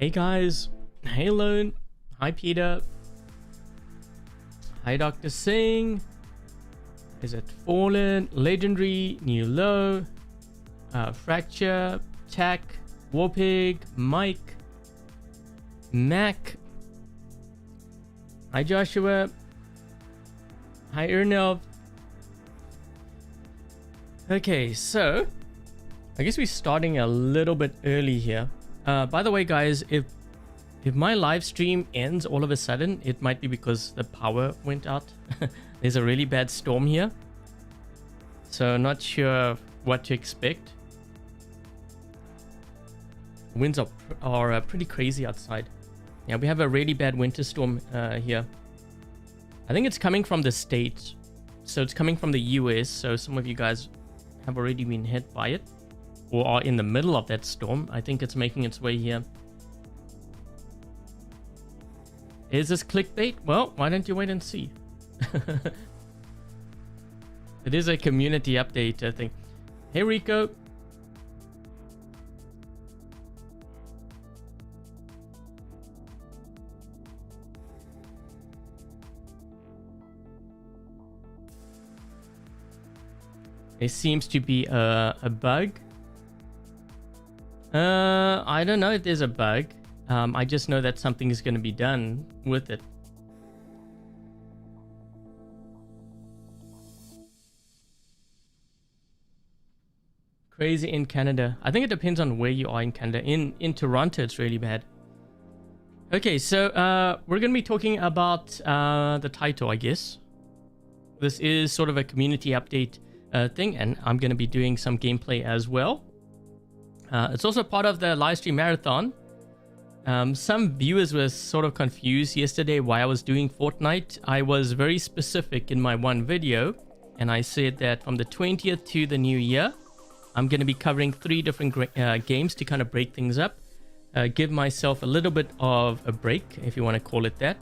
Hey guys, hey Lone, hi Peter, hi Dr. Singh, is it Fallen, Legendary, New Low, Fracture, Tack, Warpig, Mike, Mac, hi Joshua, hi Ernelv. Okay, so I guess we're starting a little bit early here. By the way, guys, if my live stream ends all of a sudden, it might be because the power went out. There's a really bad storm here, so not sure what to expect. Winds are pretty crazy outside. Yeah, we have a really bad winter storm here. I think it's coming from the States, so it's coming from the US. So some of you guys have already been hit by it, or are in the middle of that storm. I think it's making its way here. Is this clickbait? Well, why don't you wait and see? It is a community update, I think. Hey, Rico. It seems to be a bug. I don't know if there's a bug. I just know that something is going to be done with it. Crazy in Canada. I think it depends on where you are in Canada. In Toronto, it's really bad. Okay, so we're going to be talking about the title, I guess. This is sort of a community update thing, and I'm going to be doing some gameplay as well. It's also part of the live stream marathon. Some viewers were sort of confused yesterday why I was doing Fortnite. I was very specific in my one video, and I said that from the 20th to the new year, I'm going to be covering 3 different games to kind of break things up, give myself a little bit of a break, if you want to call it that.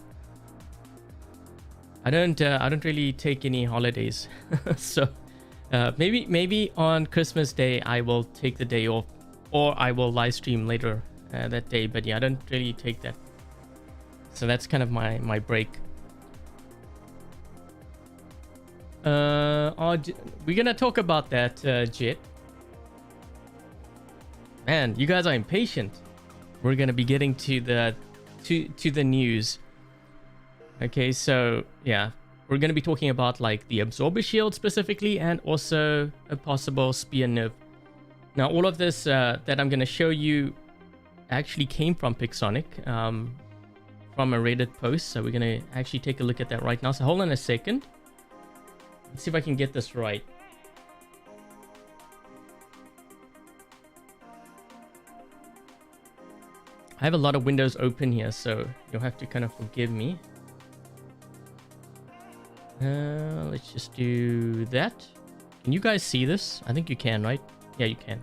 I don't really take any holidays, so maybe on Christmas Day I will take the day off, or I will live stream later that day. But yeah, I don't really take that. So that's kind of my break. We're gonna talk about that, Jet. Man, you guys are impatient. We're gonna be getting to the news. Okay, so yeah, we're gonna be talking about like the absorber shield specifically, and also a possible spear nerf. Now, all of this that I'm gonna show you actually came from Pixonic, from a Reddit post. So we're gonna actually take a look at that right now. So hold on a second. Let's see if I can get this right. I have a lot of windows open here, so you'll have to kind of forgive me. Let's just do that. Can you guys see this? I think you can, right? Yeah, you can.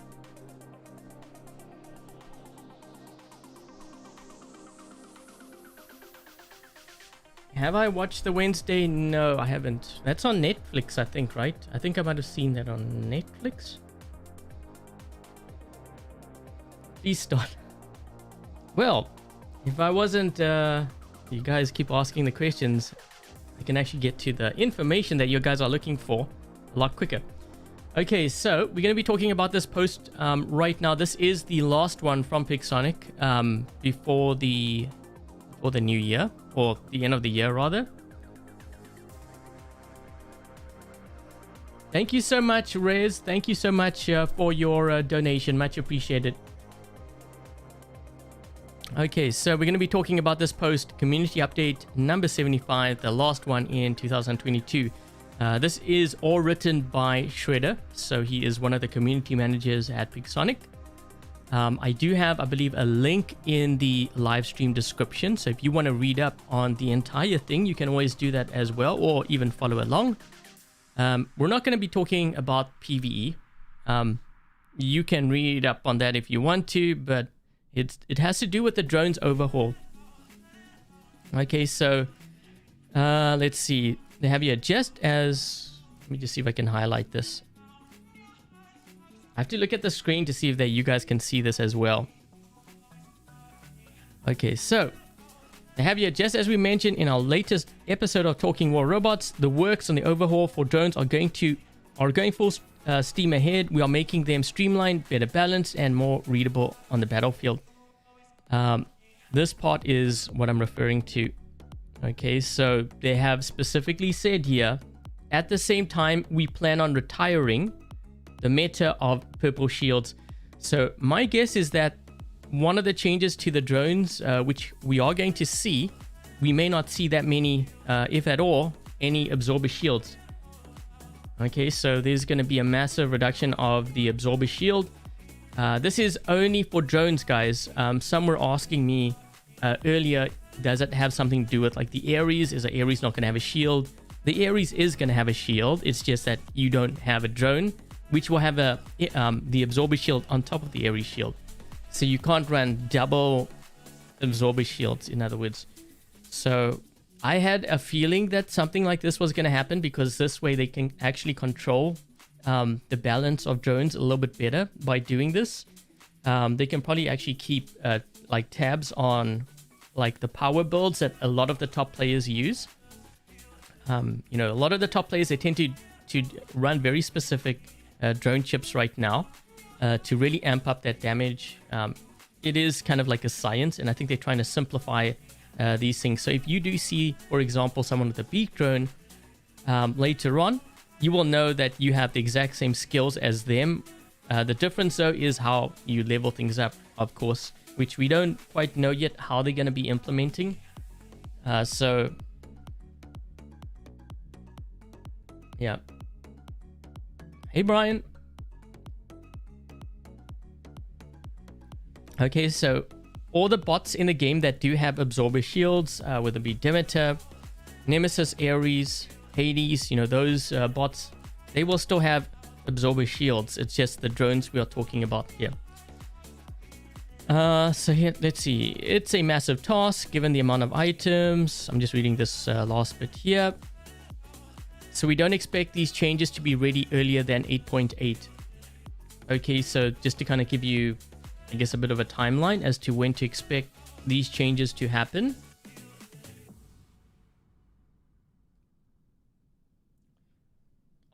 Have I watched the Wednesday? No, I haven't. That's on Netflix, I think, right? I think I might have seen that on Netflix. Please start. Well, if I wasn't, you guys keep asking the questions, I can actually get to the information that you guys are looking for a lot quicker. Okay, so we're going to be talking about this post right now. This is the last one from Pixonic before the new year, or the end of the year rather. Thank you so much, Rez. Thank you so much for your donation. Much appreciated. Okay, so we're going to be talking about this post, community update number 75, the last one in 2022. This is all written by Shredder, so he is one of the community managers at Pixonic. I do have, I believe, a link in the live stream description, so if you want to read up on the entire thing, you can always do that as well, or even follow along. We're not going to be talking about PvE. You can read up on that if you want to, but it has to do with the drones overhaul. Okay, so let's see. They have here just as... Let me just see if I can highlight this. I have to look at the screen to see if you guys can see this as well. Okay, so I have here, just as we mentioned in our latest episode of Talking War Robots, the works on the overhaul for drones are going full steam ahead. We are making them streamlined, better balanced, and more readable on the battlefield. This part is what I'm referring to. Okay, so they have specifically said here, at the same time, we plan on retiring the meta of purple shields. So my guess is that one of the changes to the drones, which we are going to see, we may not see that many, if at all, any absorber shields. Okay, so there's going to be a massive reduction of the absorber shield. This is only for drones, guys. Some were asking me earlier, does it have something to do with like the Ares? Is the Ares not going to have a shield? The Ares is going to have a shield. It's just that you don't have a drone, which will have the absorber shield on top of the Ares shield. So you can't run double absorber shields, in other words. So I had a feeling that something like this was going to happen, because this way they can actually control the balance of drones a little bit better by doing this. They can probably actually keep like tabs on like the power builds that a lot of the top players use. You know, a lot of the top players, they tend to run very specific drone chips right now. To really amp up that damage. It is kind of like a science, and I think they're trying to simplify these things. So if you do see, for example, someone with a beak drone later on, you will know that you have the exact same skills as them. The difference, though, is how you level things up, of course, which we don't quite know yet how they're going to be implementing. So, yeah. Hey, Brian. Okay, so all the bots in the game that do have absorber shields, whether it be Demeter, Nemesis, Ares, Hades, you know, those bots, they will still have absorber shields. It's just the drones we are talking about here. So here, let's see. It's a massive task given the amount of items. I'm just reading this last bit here. So we don't expect these changes to be ready earlier than 8.8. Okay, so just to kind of give you, I guess, a bit of a timeline as to when to expect these changes to happen.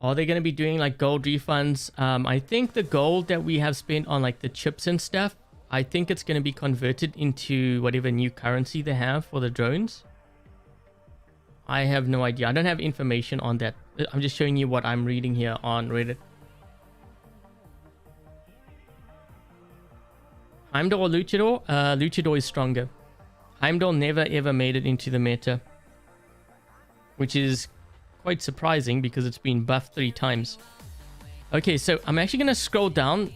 Are they going to be doing like gold refunds? I think the gold that we have spent on like the chips and stuff, I think it's going to be converted into whatever new currency they have for the drones. I have no idea. I don't have information on that. I'm just showing you what I'm reading here on Reddit. Heimdall or Luchador? Luchador is stronger. Heimdall never ever made it into the meta, which is quite surprising because it's been buffed 3 times. Okay, so I'm actually going to scroll down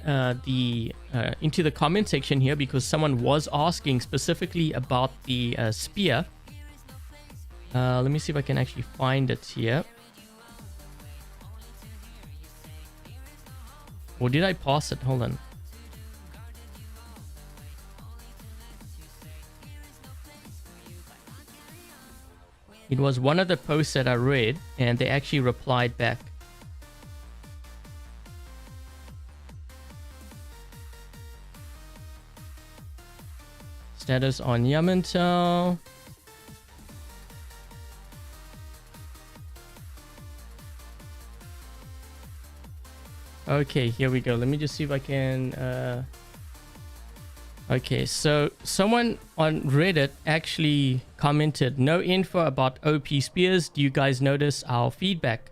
into the comment section here, because someone was asking specifically about the spear. Let me see if I can actually find it here. Or did I pass it? Hold on. It was one of the posts that I read, and they actually replied back. Status on Yamato. Okay, here we go. Let me just see if I can... Okay, so someone on Reddit actually commented, no info about OP spears. Do you guys notice our feedback?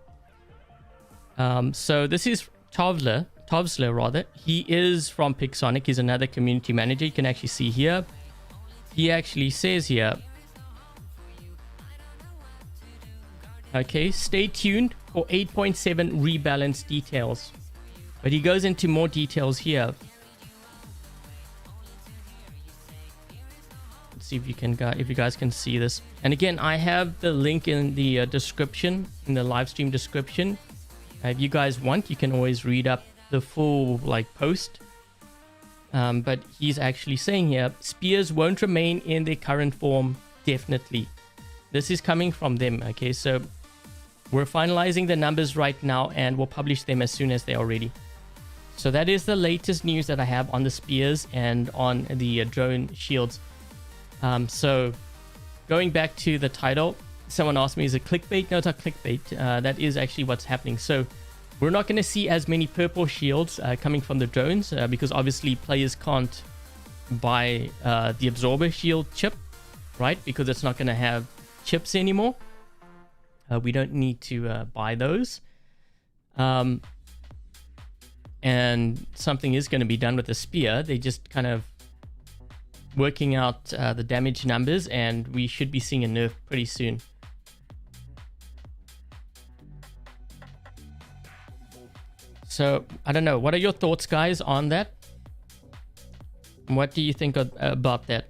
So this is Tovsler rather. He is from Pixonic. He's another community manager. You can actually see here. He actually says here, okay, stay tuned for 8.7 rebalance details. But he goes into more details here. See if you guys can see this. And again, I have the link in the description, in the live stream description. If you guys want, you can always read up the full like post. But he's actually saying here, spears won't remain in their current form definitely. This is coming from them. Okay, so we're finalizing the numbers right now, and we'll publish them as soon as they are ready. So that is the latest news that I have on the spears and on the drone shields. So going back to the title, someone asked me, is it clickbait? No, it's not clickbait. That is actually what's happening. So we're not going to see as many purple shields coming from the drones because obviously players can't buy the absorber shield chip, right? Because it's not going to have chips anymore. We don't need to buy those. And something is going to be done with the spear. They just kind of working out the damage numbers, and we should be seeing a nerf pretty soon. So I don't know, what are your thoughts, guys, on that? What do you think about that?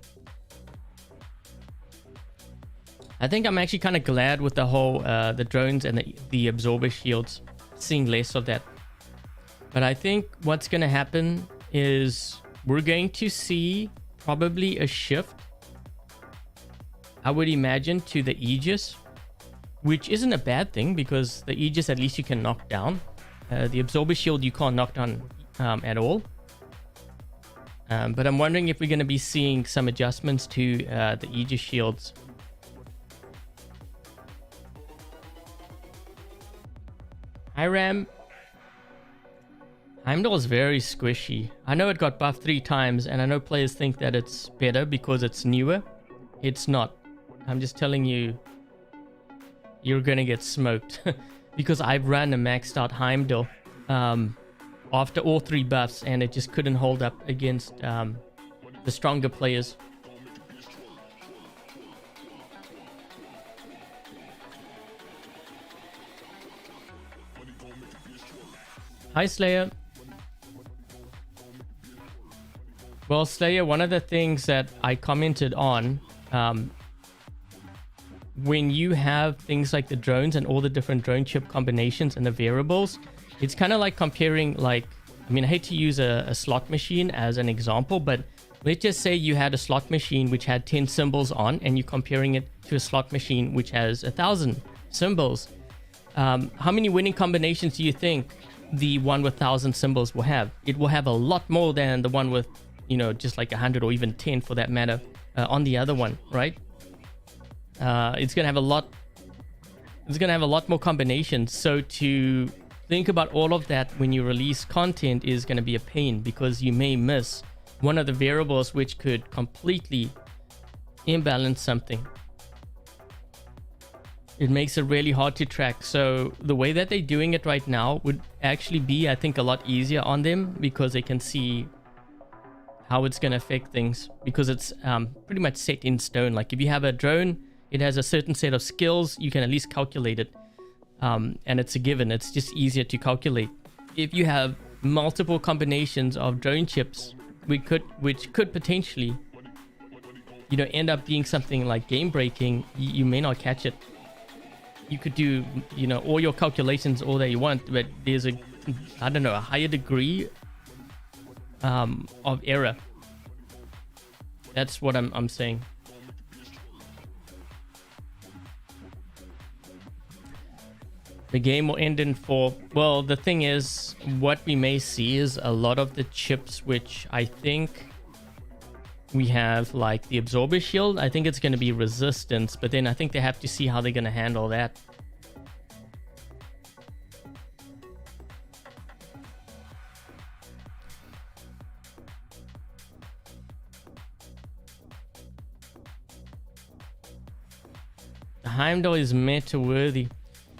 I think I'm actually kind of glad with the whole the drones and the absorber shields, seeing less of that. But I think what's going to happen is we're going to see probably a shift, I would imagine, to the Aegis, which isn't a bad thing because the Aegis at least you can knock down. The absorber shield you can't knock down at all. But I'm wondering if we're going to be seeing some adjustments to the Aegis shields. Hi Ram. Heimdall is very squishy. I know it got buffed 3 times, and I know players think that it's better because it's newer. It's not. I'm just telling you, you're gonna get smoked. Because I've run a maxed out Heimdall after all 3 buffs, and it just couldn't hold up against the stronger players. Hi Slayer. Well, Slayer, one of the things that I commented on, when you have things like the drones and all the different drone chip combinations and the variables, it's kind of like comparing, like, I mean, I hate to use a slot machine as an example, but let's just say you had a slot machine which had 10 symbols on, and you're comparing it to a slot machine which has 1,000 symbols. How many winning combinations do you think the one with 1,000 symbols will have? It will have a lot more than the one with, you know, just like 100 or even 10 for that matter on the other one, right? It's gonna have a lot. It's gonna have a lot more combinations. So to think about all of that when you release content is gonna be a pain, because you may miss one of the variables which could completely imbalance something. It makes it really hard to track. So the way that they're doing it right now would actually be, I think, a lot easier on them, because they can see how it's going to affect things, because it's pretty much set in stone. Like if you have a drone, it has a certain set of skills, you can at least calculate it, and it's a given. It's just easier to calculate. If you have multiple combinations of drone chips, which could potentially, you know, end up being something like game breaking, you may not catch it. You could do, you know, all your calculations all that you want, but there's a, I don't know, a higher degree of error. That's what I'm saying. The game will end in 4. Well, the thing is, what we may see is a lot of the chips, which I think we have, like the absorber shield, I think it's going to be resistance, but then I think they have to see how they're going to handle that. The Heimdall is meta worthy.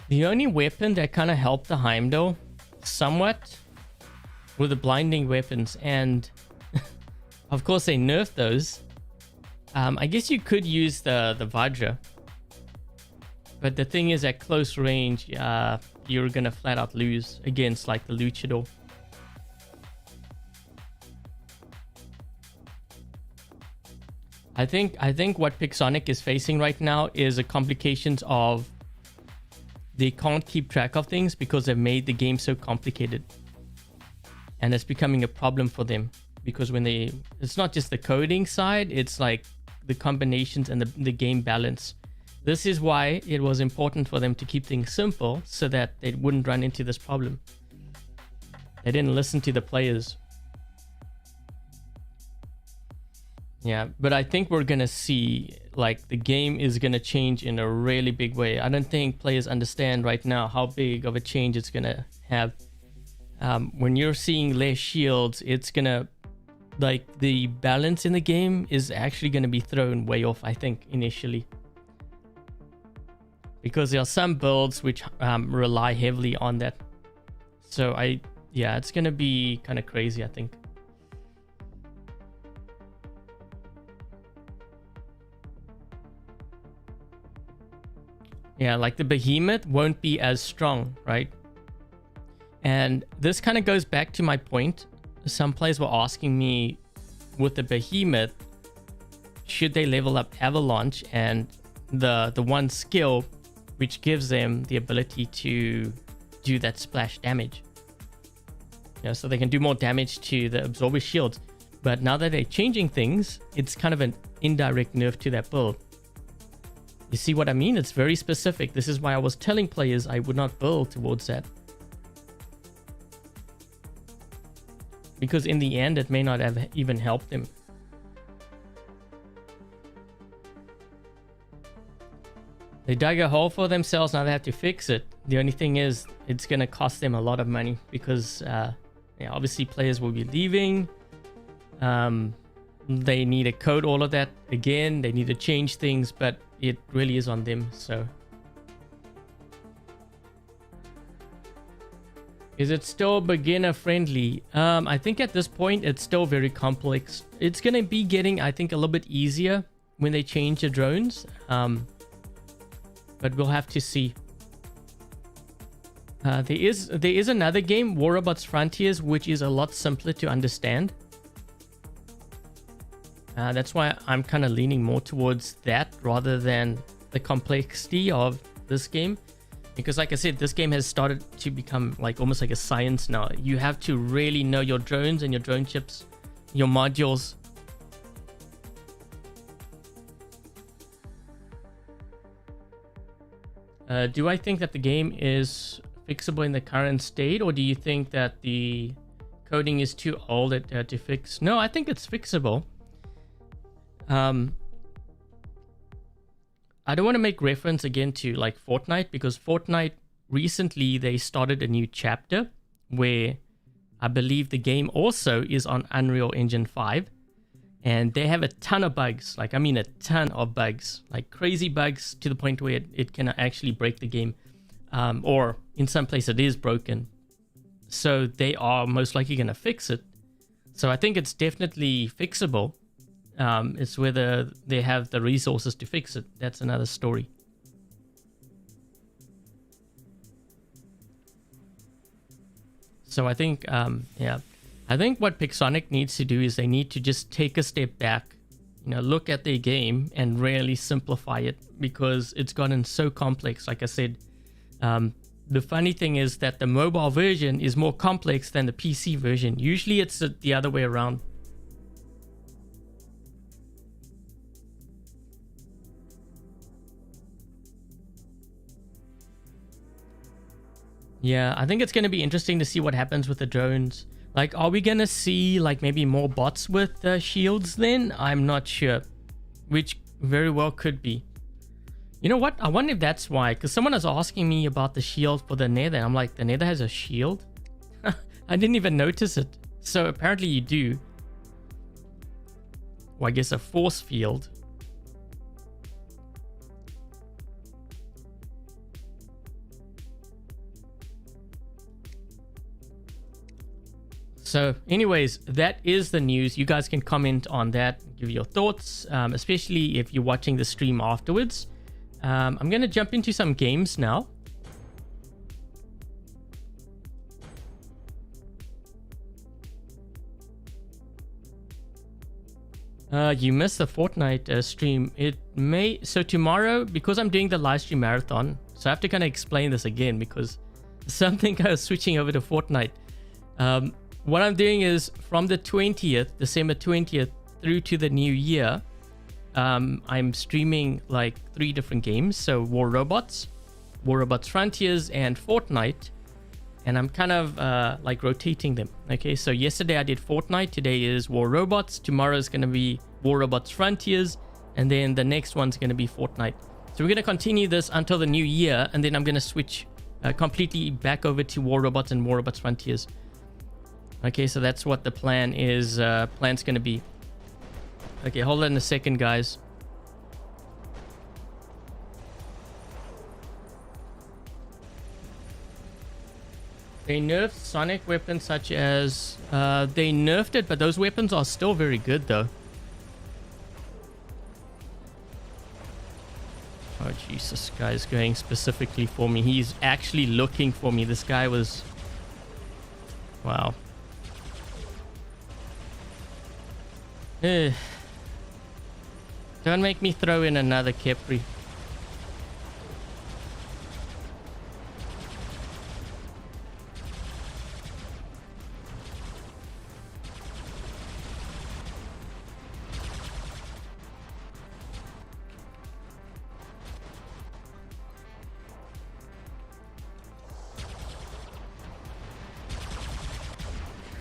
The only weapon that kind of helped the Heimdall somewhat were the blinding weapons, and of course they nerfed those. I guess you could use the Vajra, but the thing is, at close range, you're gonna flat out lose against like the Luchador. I think what Pixonic is facing right now is the complications of they can't keep track of things because they've made the game so complicated, and it's becoming a problem for them, because when it's not just the coding side, it's like the combinations and the game balance. This is why it was important for them to keep things simple, so that they wouldn't run into this problem. They didn't listen to the players. Yeah, but I think we're gonna see like the game is gonna change in a really big way. I don't think players understand right now how big of a change it's gonna have. When you're seeing less shields, it's gonna, like, the balance in the game is actually gonna be thrown way off, I think, initially. Because there are some builds which rely heavily on that. So yeah, it's gonna be kind of crazy, I think. Yeah, like the behemoth won't be as strong, right? And this kind of goes back to my point. Some players were asking me, with the behemoth, should they level up avalanche and the one skill which gives them the ability to do that splash damage. So they can do more damage to the absorber shields. But now that they're changing things, it's kind of an indirect nerf to that build. You see what I mean? It's very specific. This is why I was telling players I would not build towards that. Because in the end, it may not have even helped them. They dug a hole for themselves, now they have to fix it. The only thing is, it's going to cost them a lot of money because obviously players will be leaving. They need to code all of that again. They need to change things, but it really is on them. So, is it still beginner friendly? I think at this point it's still very complex. It's going to be getting, I think, a little bit easier when they change the drones. But we'll have to see. There is another game, War Robots Frontiers, which is a lot simpler to understand. That's why I'm kind of leaning more towards that rather than the complexity of this game. Because like I said, this game has started to become like almost like a science now. You have to really know your drones and your drone chips, your modules. Do I think that the game is fixable in the current state, or do you think that the coding is too old to fix? No, I think it's fixable. I don't want to make reference again to like Fortnite, because Fortnite recently they started a new chapter where I believe the game also is on Unreal Engine 5, and they have a ton of bugs. Like, I mean a ton of bugs, like crazy bugs to the point where it can actually break the game, or in some place it is broken. So they are most likely going to fix it. So I think it's definitely fixable. It's whether they have the resources to fix it. That's another story. So I think, I think what Pixonic needs to do is they need to just take a step back, look at their game and really simplify it, because it's gotten so complex. Like I said, the funny thing is that the mobile version is more complex than the PC version. Usually it's the other way around. Yeah, I think it's going to be interesting to see what happens with the drones. Like, are we going to see like maybe more bots with shields then? I'm not sure, which very well could be. You know what? I wonder if that's why, because someone was asking me about the shield for the Nether. I'm like, the Nether has a shield? I didn't even notice it. So apparently you do. Well, I guess a force field. So anyways, that is the news. You guys can comment on that, give your thoughts, especially if you're watching the stream afterwards. I'm going to jump into some games now. You missed the Fortnite stream. So tomorrow, because I'm doing the live stream marathon, so I have to kind of explain this again because something kind of switching over to Fortnite. What I'm doing is from the 20th, December 20th through to the new year, I'm streaming like 3 different games. So War Robots Frontiers, and Fortnite. And I'm kind of like rotating them. Okay, so yesterday I did Fortnite. Today is War Robots. Tomorrow is going to be War Robots Frontiers, and then the next one's going to be Fortnite. So we're going to continue this until the new year, and then I'm going to switch completely back over to War Robots and War Robots Frontiers. Okay, so that's what the plan is. Plan's going to be. Okay, hold on a second, guys. They nerfed sonic weapons such as... they nerfed it, but those weapons are still very good, though. Oh, Jesus, this guy's going specifically for me. He's actually looking for me. This guy was... Wow. Don't make me throw in another Capri.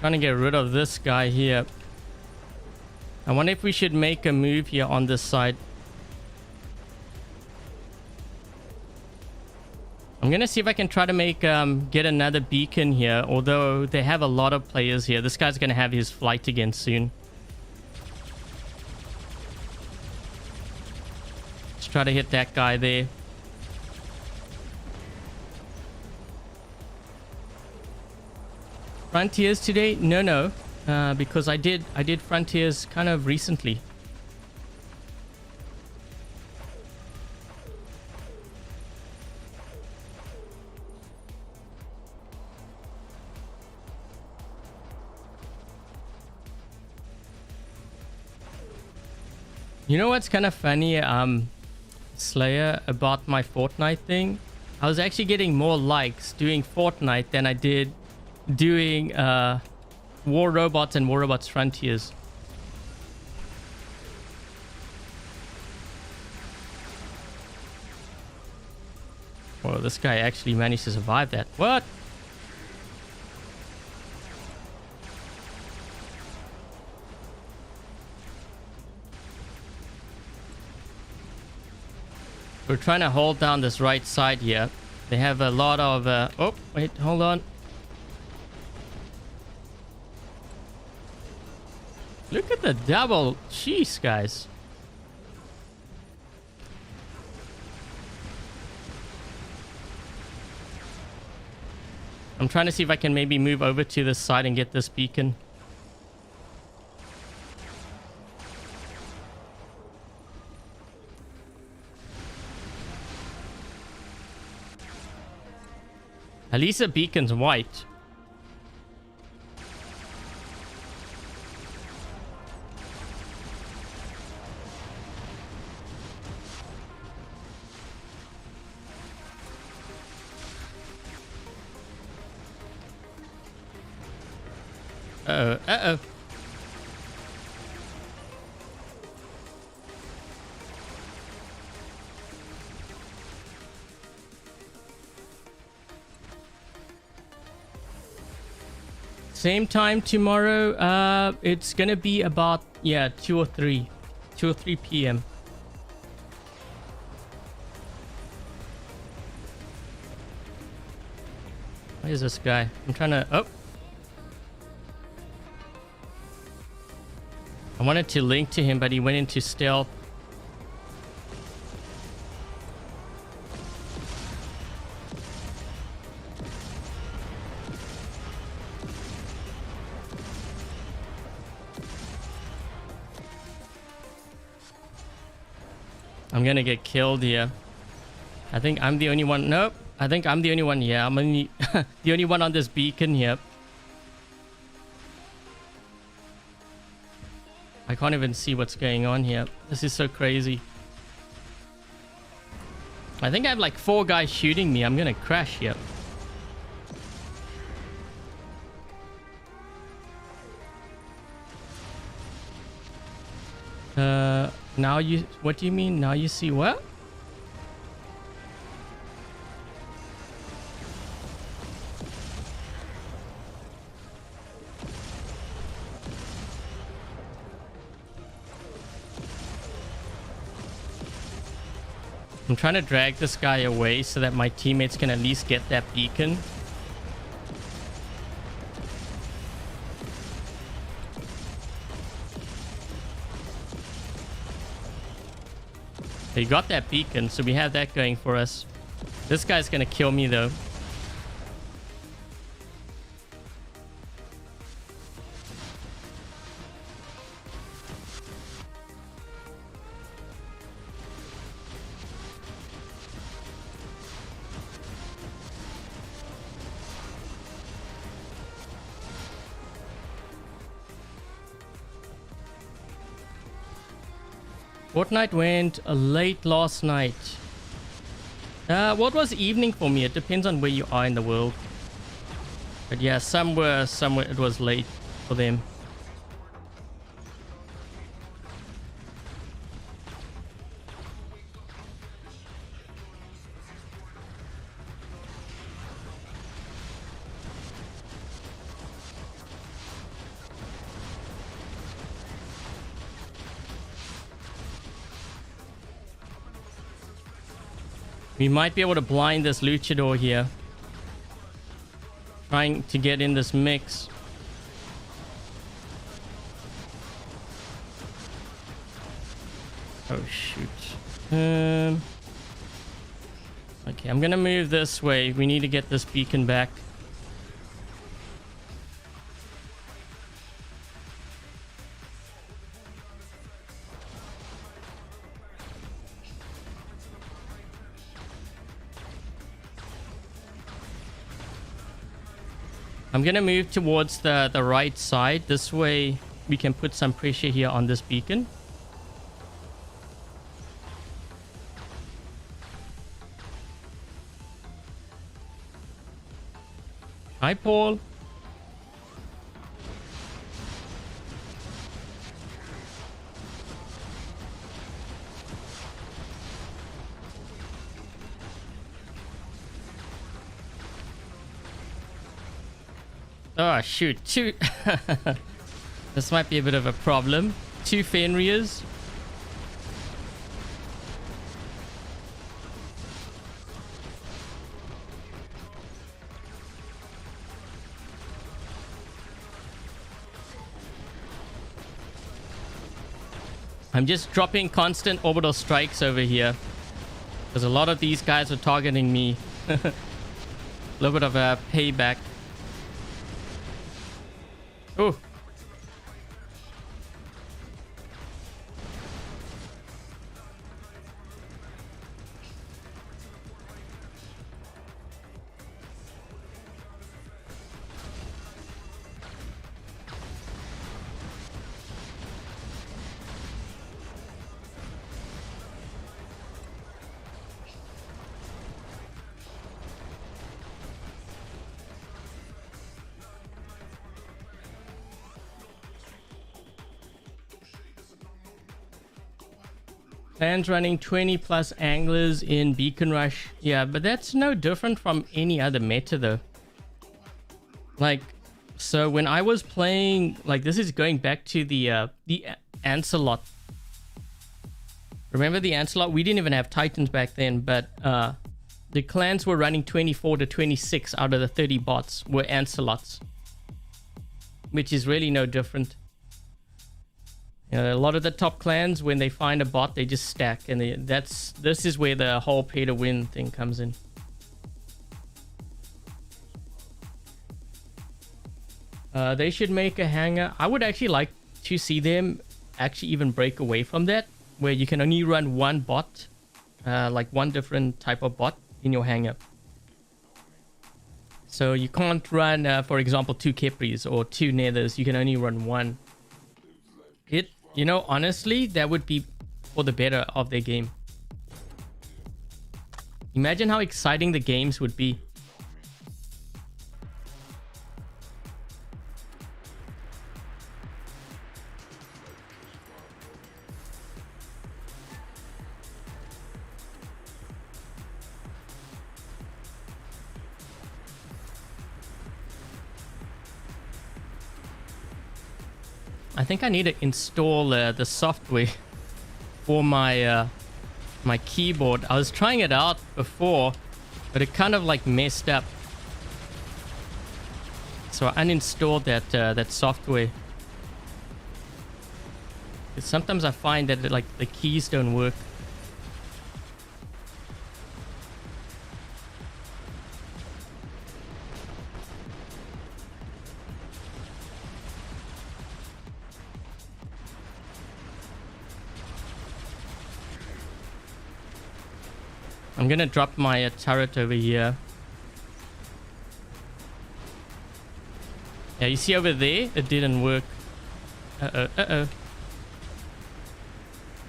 Trying to get rid of this guy here. I wonder if we should make a move here on this side. I'm gonna see if I can try to make get another beacon here, although they have a lot of players here. This guy's gonna have his flight again soon. Let's try to hit that guy there. Frontiers today? No. Because I did Frontiers kind of recently. You know what's kind of funny, Slayer, about my Fortnite thing? I was actually getting more likes doing Fortnite than I did doing War Robots and War Robots Frontiers. Oh, this guy actually managed to survive that. What? We're trying to hold down this right side here. They have a lot of... oh, wait, hold on. Look at the double. Jeez, guys. I'm trying to see if I can maybe move over to this side and get this beacon. At least the beacon's white. Uh-oh. Same time tomorrow. It's gonna be about 2 or 3 p.m. Where's this guy? I'm trying to... Oh. I wanted to link to him, but he went into stealth. I'm gonna get killed here. I think I'm the only one. Nope. I think I'm the only one. Yeah, I'm only the only one on this beacon here. I can't even see what's going on here. This is so crazy. I think I have like 4 guys shooting me. I'm gonna crash here. Now you... What do you mean? Now you see what? I'm trying to drag this guy away so that my teammates can at least get that beacon. They got that beacon, so we have that going for us. This guy's gonna kill me though. Fortnite went late last night. What was evening for me? It depends on where you are in the world. But yeah, somewhere it was late for them. We might be able to blind this luchador here. Trying to get in this mix. Oh, shoot. Okay, I'm gonna move this way. We need to get this beacon back. I'm gonna move towards the right side. This way we can put some pressure here on this beacon. Hi, Paul. Oh, shoot. Two. This might be a bit of a problem. Two Fenriers. I'm just dropping constant orbital strikes over here, because a lot of these guys are targeting me. A little bit of a payback. Oh. Fans running 20 plus anglers in Beacon Rush. Yeah, but that's no different from any other meta though. Like, so when I was playing, like, this is going back to the Ancelot. Remember the Ancelot? We didn't even have Titans back then, but the clans were running 24 to 26 out of the 30 bots were Ancelots, which is really no different. You know, a lot of the top clans, when they find a bot, they just stack, and this is where the whole pay to win thing comes in. They should make a hangar. I would actually like to see them actually even break away from that, where you can only run one bot, like one different type of bot in your hangar. So you can't run, for example, 2 Kepris or 2 Nethers. You can only run one. You know, honestly, that would be for the better of their game. Imagine how exciting the games would be. I think I need to install the software for my my keyboard. I was trying it out before, but it kind of like messed up. So I uninstalled that software. Because sometimes I find that like the keys don't work. I'm gonna drop my turret over here. Yeah, you see over there? It didn't work. Uh-oh, uh-oh.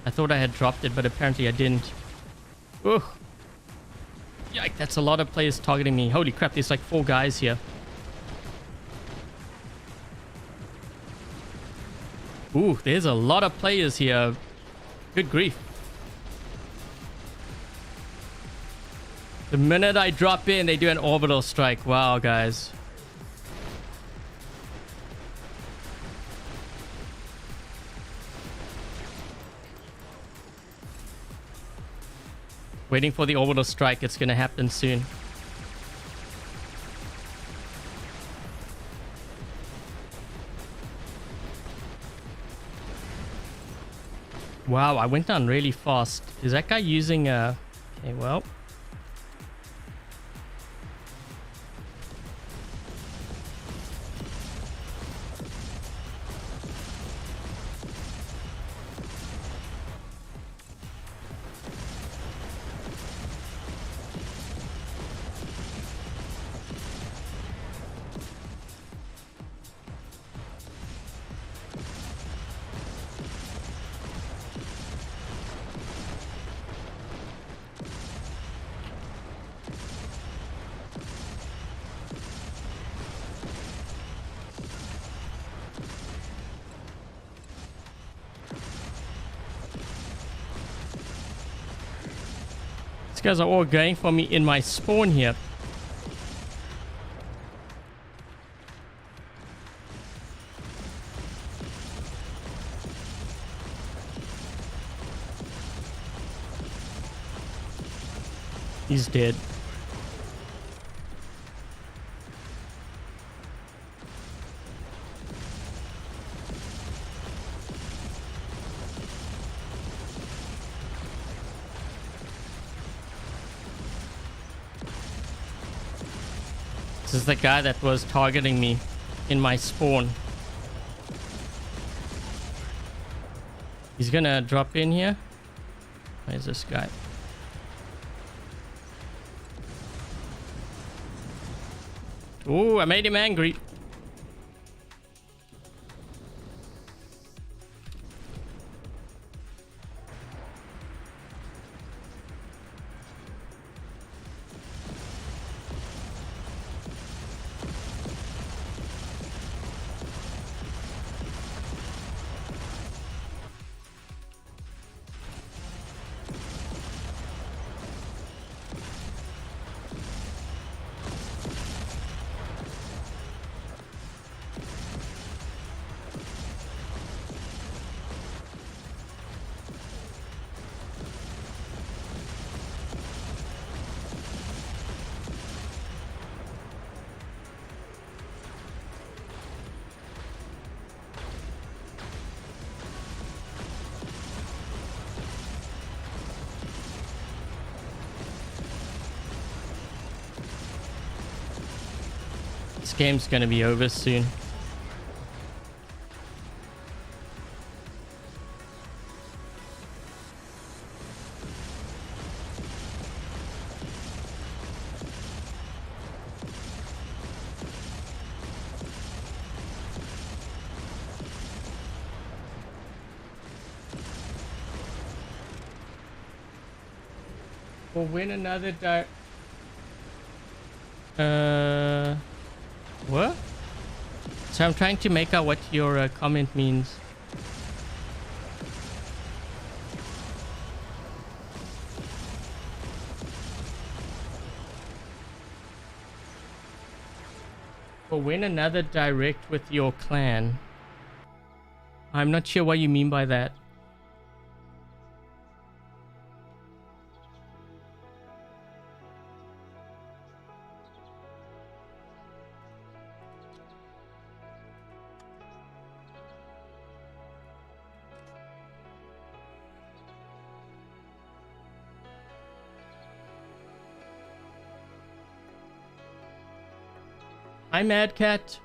I thought I had dropped it, but apparently I didn't. Ooh. Yike, that's a lot of players targeting me. Holy crap, there's like 4 guys here. Ooh, there's a lot of players here. Good grief. The minute I drop in, they do an orbital strike. Wow, guys. Waiting for the orbital strike. It's gonna happen soon. Wow, I went down really fast. Is that guy using a... Okay, well... These guys are all going for me in my spawn here. He's dead. This is the guy that was targeting me in my spawn. He's gonna drop in here. Where's this guy? Ooh, I made him angry. This game's gonna be over soon. We'll win another what? So I'm trying to make out what your comment means. We'll win another direct with your clan. I'm not sure what you mean by that. Hi, Mad Cat.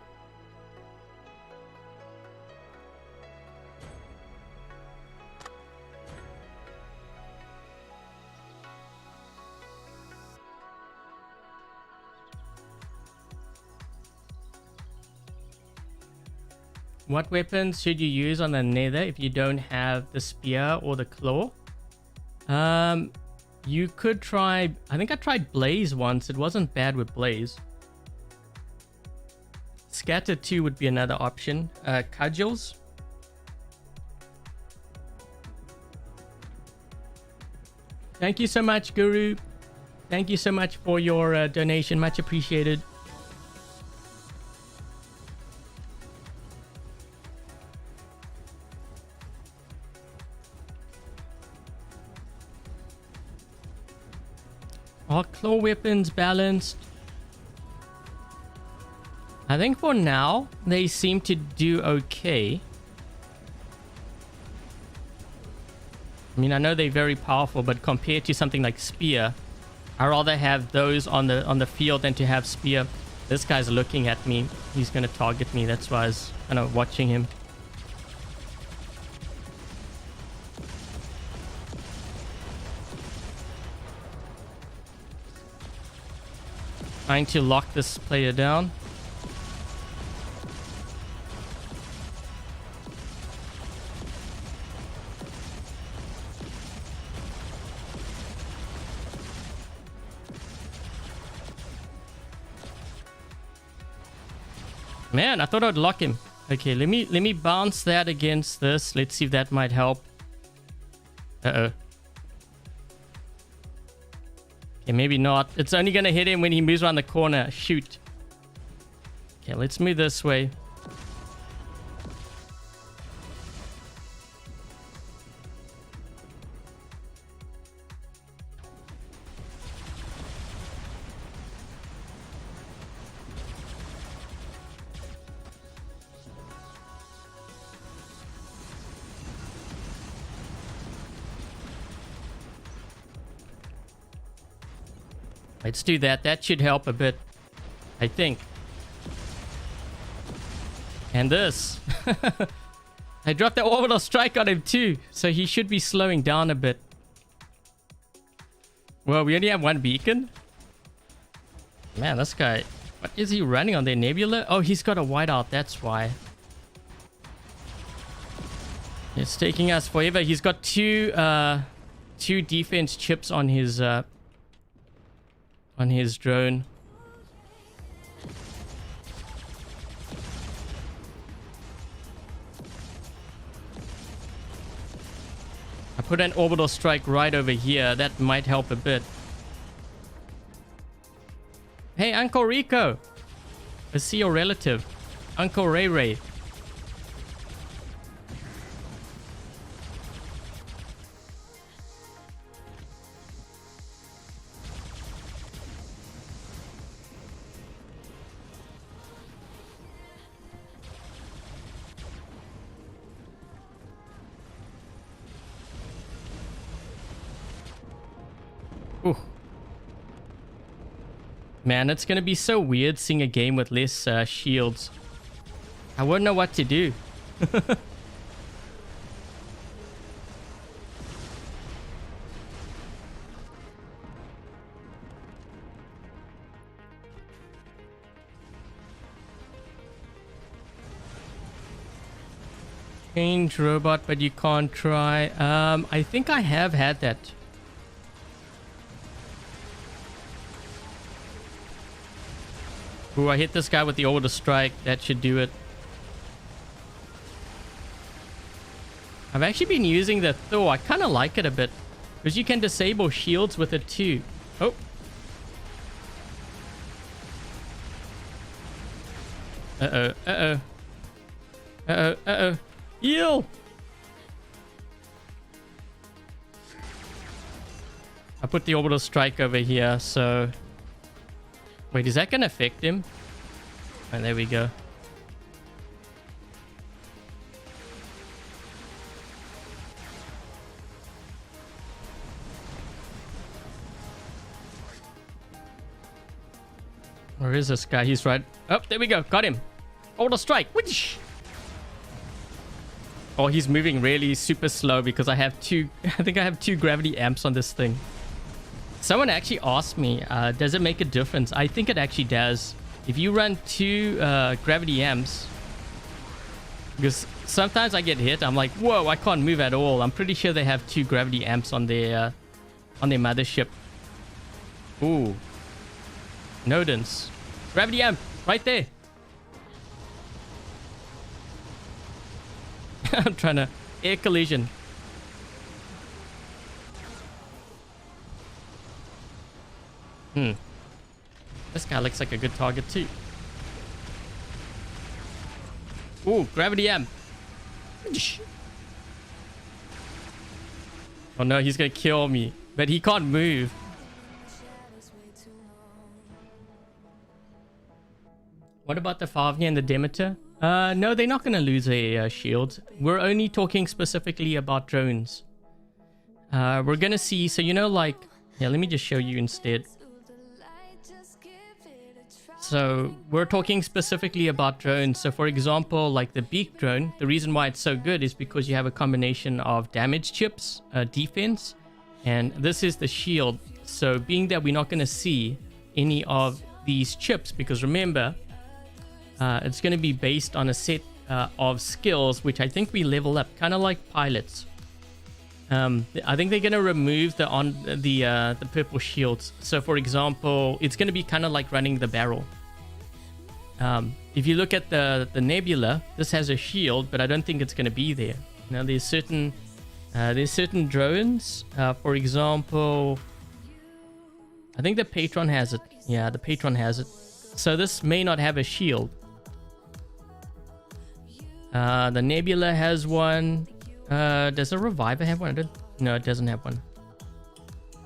What weapons should you use on the nether if you don't have the spear or the claw? You could try... I think I tried blaze once. It wasn't bad with blaze. Scatter 2 would be another option. Cudgels. Thank you so much, Guru. Thank you so much for your donation. Much appreciated. Are claw weapons balanced? I think for now, they seem to do okay. I mean, I know they're very powerful, but compared to something like spear, I'd rather have those on the field than to have spear. This guy's looking at me. He's going to target me. That's why I was kind of watching him. Trying to lock this player down. Man, I thought I'd lock him. Okay, let me bounce that against this. Let's see if that might help. Uh-oh. Okay, maybe not. It's only gonna hit him when he moves around the corner. Shoot. Okay, let's move this way. Let's do that. That should help a bit, I think. And this. I dropped the orbital strike on him too, so he should be slowing down a bit. Well, we only have one beacon. Man, this guy... What is he running on there? Nebula? Oh, he's got a whiteout. That's why. It's taking us forever. He's got two defense chips on his drone. I put an orbital strike right over here. That might help a bit. Hey, Uncle Rico. I see your relative. Uncle Ray Ray. Ooh. Man, it's gonna be so weird seeing a game with less shields. I wouldn't know what to do. Change robot, but you can't try. I think I have had that. Ooh, I hit this guy with the orbital strike. That should do it. I've actually been using the Thor. I kind of like it a bit. Because you can disable shields with it too. Oh. Uh-oh. Uh-oh. Uh-oh. Uh-oh. Heal! I put the orbital strike over here, so... Wait, is that going to affect him? Oh, there we go. Where is this guy? He's right Oh, there we go. Got him. Order strike. Whoosh. Oh, he's moving really super slow because I have two... I think I have 2 gravity amps on this thing. Someone actually asked me, does it make a difference? I think it actually does. If you run 2 gravity amps... Because sometimes I get hit. I'm like, whoa, I can't move at all. I'm pretty sure they have 2 gravity amps on their mothership. Ooh. Nodens. Gravity amp. Right there. I'm trying to... Air collision. This guy looks like a good target too. Ooh, gravity amp. Oh no, he's gonna kill me. But he can't move. What about the Fafnir and the Demeter? No, they're not gonna lose their shields. We're only talking specifically about drones. We're gonna see, so you know, like... Yeah, let me just show you instead. So we're talking specifically about drones. So for example, like the Beak drone, the reason why it's so good is because you have a combination of damage chips, defense, and this is the shield. So being that we're not going to see any of these chips, because remember, it's going to be based on a set of skills, which I think we level up, kind of like pilots. I think they're going to remove the purple shields. So for example, it's going to be kind of like running the barrel. If you look at the Nebula, this has a shield, but I don't think it's going to be there. Now there's certain drones. For example, I think the Patron has it. Yeah, the Patron has it. So this may not have a shield. The Nebula has one. Does the Reviver have one? No, it doesn't have one.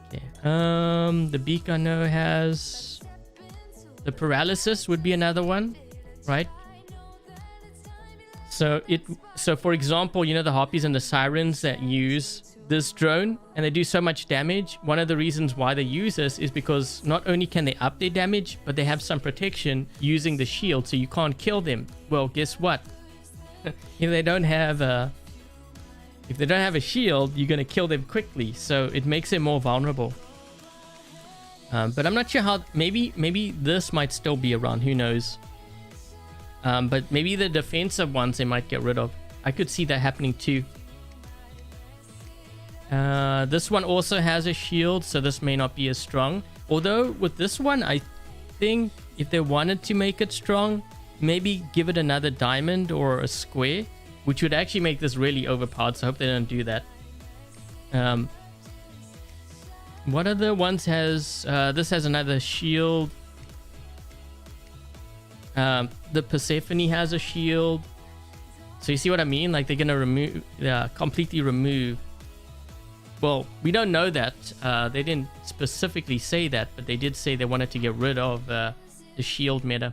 Okay. The Beak I know has... The Paralysis would be another one, right? So for example, you know the Harpies and the Sirens that use this drone and they do so much damage. One of the reasons why they use this is because not only can they up their damage, but they have some protection using the shield, so you can't kill them. Well, guess what? If they don't have a shield, you're gonna kill them quickly, so it makes them more vulnerable. But I'm not sure how. Maybe this might still be around. Who knows? But maybe the defensive ones they might get rid of. I could see that happening too. This one also has a shield, so this may not be as strong. Although with this one, I think if they wanted to make it strong, maybe give it another diamond or a square, which would actually make this really overpowered. So I hope they don't do that. What other ones has... this has another shield. The Persephone has a shield. So you see what I mean? Like they're going to remove... completely remove... Well, we don't know that. They didn't specifically say that, but they did say they wanted to get rid of the shield meta.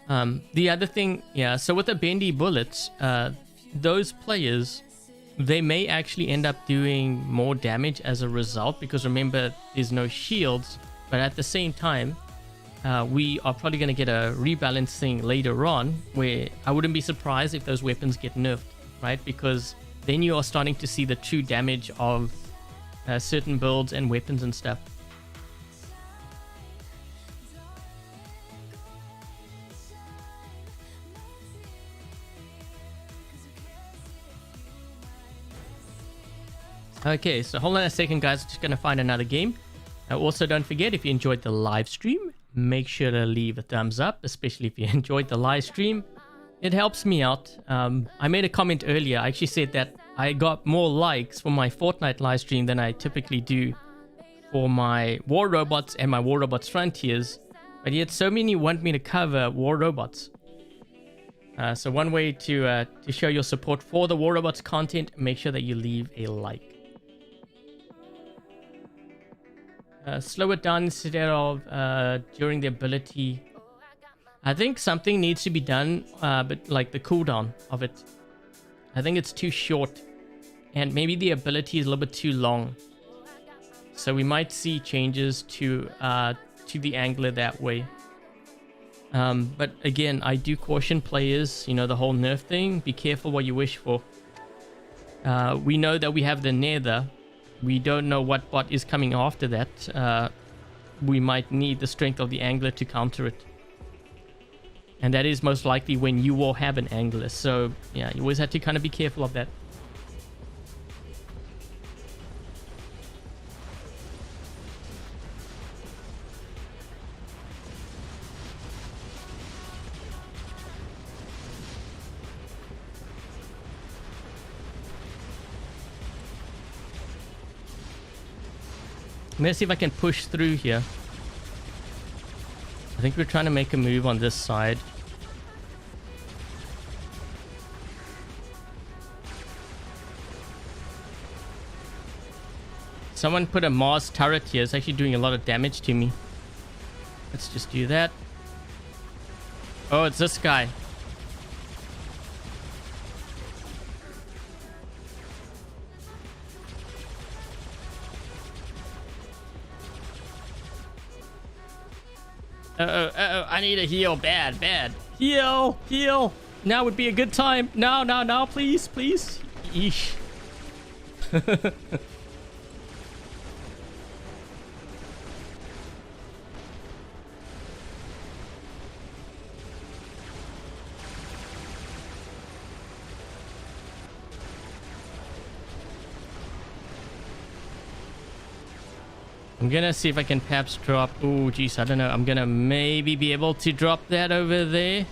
The other thing... Yeah, so with the bendy bullets, those players... They may actually end up doing more damage as a result, because remember, there's no shields. But at the same time, we are probably going to get a rebalancing later on, where I wouldn't be surprised if those weapons get nerfed, right? Because then you are starting to see the true damage of certain builds and weapons and stuff. Okay, so hold on a second, guys. I'm just going to find another game. Also, don't forget, if you enjoyed the live stream, make sure to leave a thumbs up, especially if you enjoyed the live stream. It helps me out. I made a comment earlier. I actually said that I got more likes for my Fortnite live stream than I typically do for my War Robots and my War Robots Frontiers. But yet so many want me to cover War Robots. So one way to show your support for the War Robots content, make sure that you leave a like. Slow it down instead of during the ability. I think something needs to be done, but like the cooldown of it. I think it's too short, and maybe the ability is a little bit too long. So we might see changes to to the angler that way. But again, I do caution players, you know, the whole Nerf thing. Be careful what you wish for. We know that we have the nether. We don't know what bot is coming after that. We might need the strength of the angler to counter it. And that is most likely when you will have an angler. So yeah, you always have to kind of be careful of that. I'm gonna see if I can push through here. I think we're trying to make a move on this side. Someone put a Mars turret here. It's actually doing a lot of damage to me. Let's just do that. Oh, it's this guy. Uh-oh, I need a heal. Bad. Heal. Now would be a good time. Now, please. Yeesh. I'm gonna see if I can perhaps drop... Oh, geez, I don't know. I'm gonna maybe be able to drop that over there.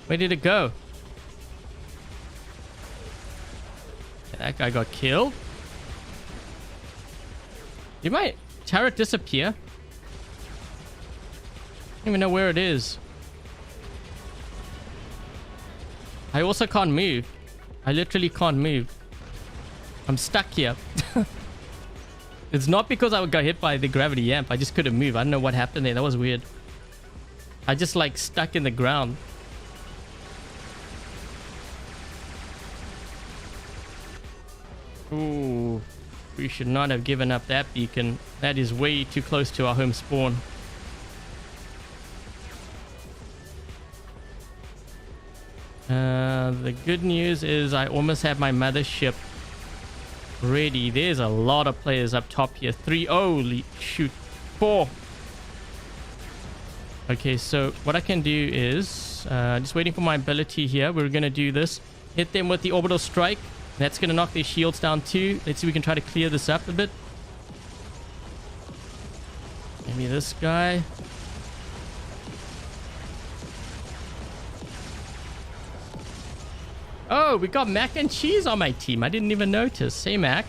Where did it go? That guy got killed. Did my turret disappear? I don't even know where it is. I also can't move. I literally can't move. I'm stuck here. It's not because I got hit by the gravity amp. I just couldn't move. I don't know what happened there. That was weird. I just like stuck in the ground. Ooh. We should not have given up that beacon. That is way too close to our home spawn. The good news is I almost have my mothership ready. There's a lot of players up top here. 3. Holy shoot. 4. Okay, so what I can do is just waiting for my ability here. We're gonna do this. Hit them with the orbital strike. That's gonna knock their shields down too. Let's see if we can try to clear this up a bit. Maybe this guy. Oh, we got mac and cheese on my team. I didn't even notice. Hey, Mac.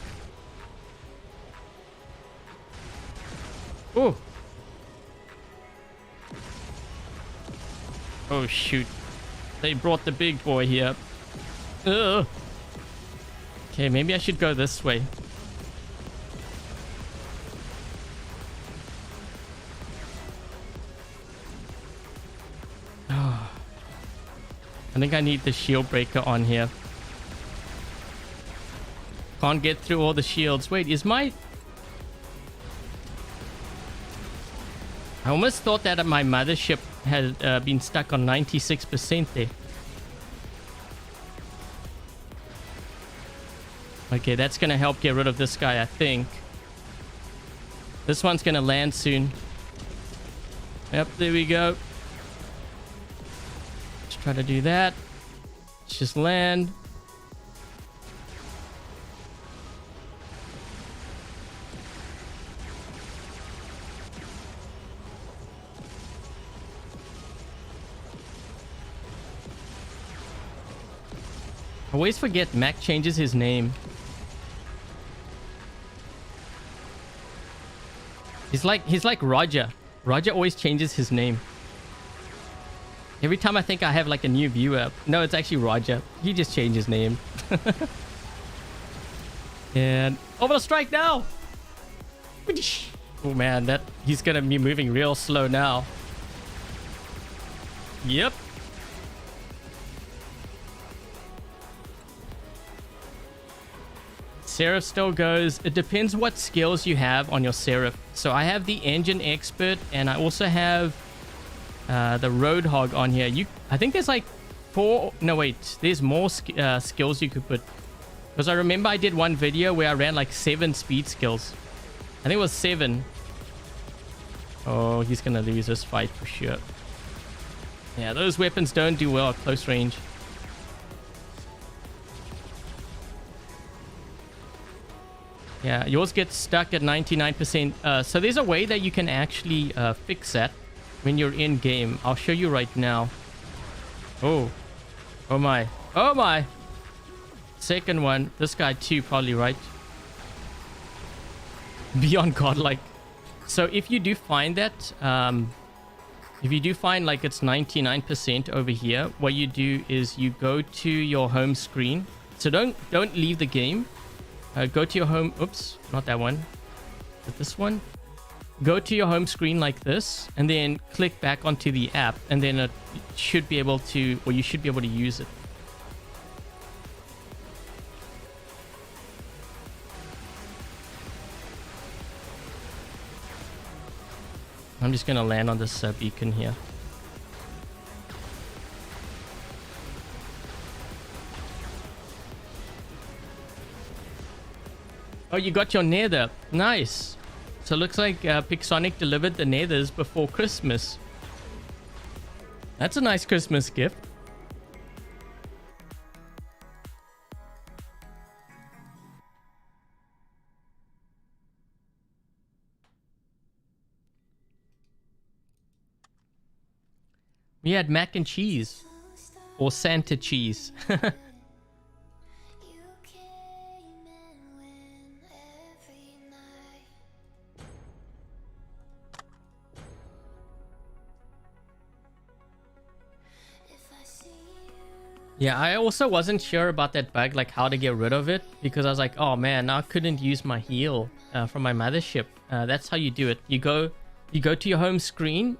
Oh. Oh, shoot. They brought the big boy here. Ugh. Okay, maybe I should go this way. I think I need the shield breaker on here. Can't get through all the shields. Wait, is my... I almost thought that my mothership had been stuck on 96% there. Okay, that's going to help get rid of this guy, I think. This one's going to land soon. Yep, there we go. Try to do that. Let's just land. I always forget Mac changes his name. He's like Roger. Roger always changes his name. Every time I think I have like a new viewer. No, it's actually Roger. He just changed his name. And orbital strike now. Oh man, that he's gonna be moving real slow now. Yep. Seraph still goes. It depends what skills you have on your Seraph. So I have the Engine Expert, and I also have the Roadhog on here. I think there's like 4... No, wait. There's more skills you could put. Because I remember I did one video where I ran like 7 speed skills. I think it was 7. Oh, he's going to lose this fight for sure. Yeah, those weapons don't do well at close range. Yeah, yours gets stuck at 99%. So there's a way that you can actually fix that when you're in game. I'll show you right now. Oh. Oh my. Oh my. Second one. This guy too, probably, right? Beyond godlike. So if you do find that, if you do find like it's 99% over here, what you do is you go to your home screen. So don't leave the game. Go to your home. Oops, not that one. But this one. Go to your home screen like this, and then click back onto the app, and then it should be able to, or you should be able to use it. I'm just gonna land on this beacon here. Oh, you got your nether. Nice. So it looks like Pixonic delivered the nethers before Christmas. That's a nice Christmas gift. We had mac and cheese. Or Santa cheese. Yeah, I also wasn't sure about that bug, like how to get rid of it, because I was like, oh man, now I couldn't use my heal from my mothership. That's how you do it. You go to your home screen.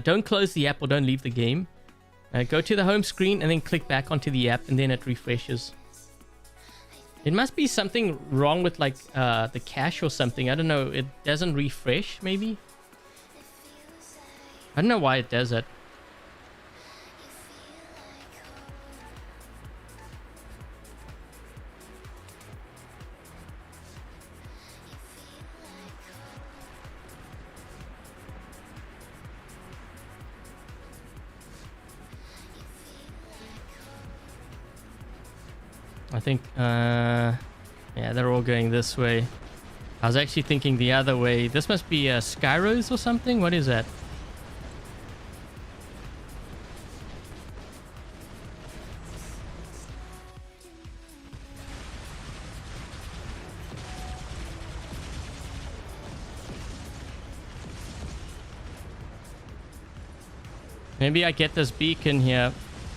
Don't close the app or don't leave the game. Go to the home screen and then click back onto the app, and then it refreshes. It must be something wrong with like the cache or something. I don't know. It doesn't refresh, maybe? I don't know why it does that. I think, yeah, they're all going this way. I was actually thinking the other way. This must be Skyros or something? What is that? Maybe I get this beacon here.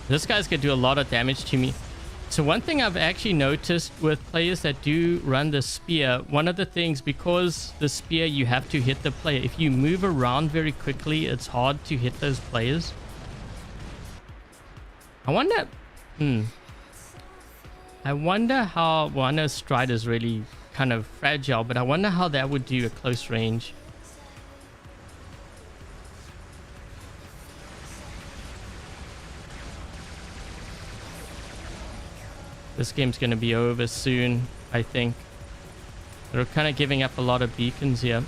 This guy's gonna do a lot of damage to me. So one thing I've actually noticed with players that do run the spear, one of the things, because the spear you have to hit the player. If you move around very quickly, it's hard to hit those players. I wonder... I wonder how... Well, I know Stride is really kind of fragile, but I wonder how that would do at close range. This game's going to be over soon, I think. They're kind of giving up a lot of beacons here.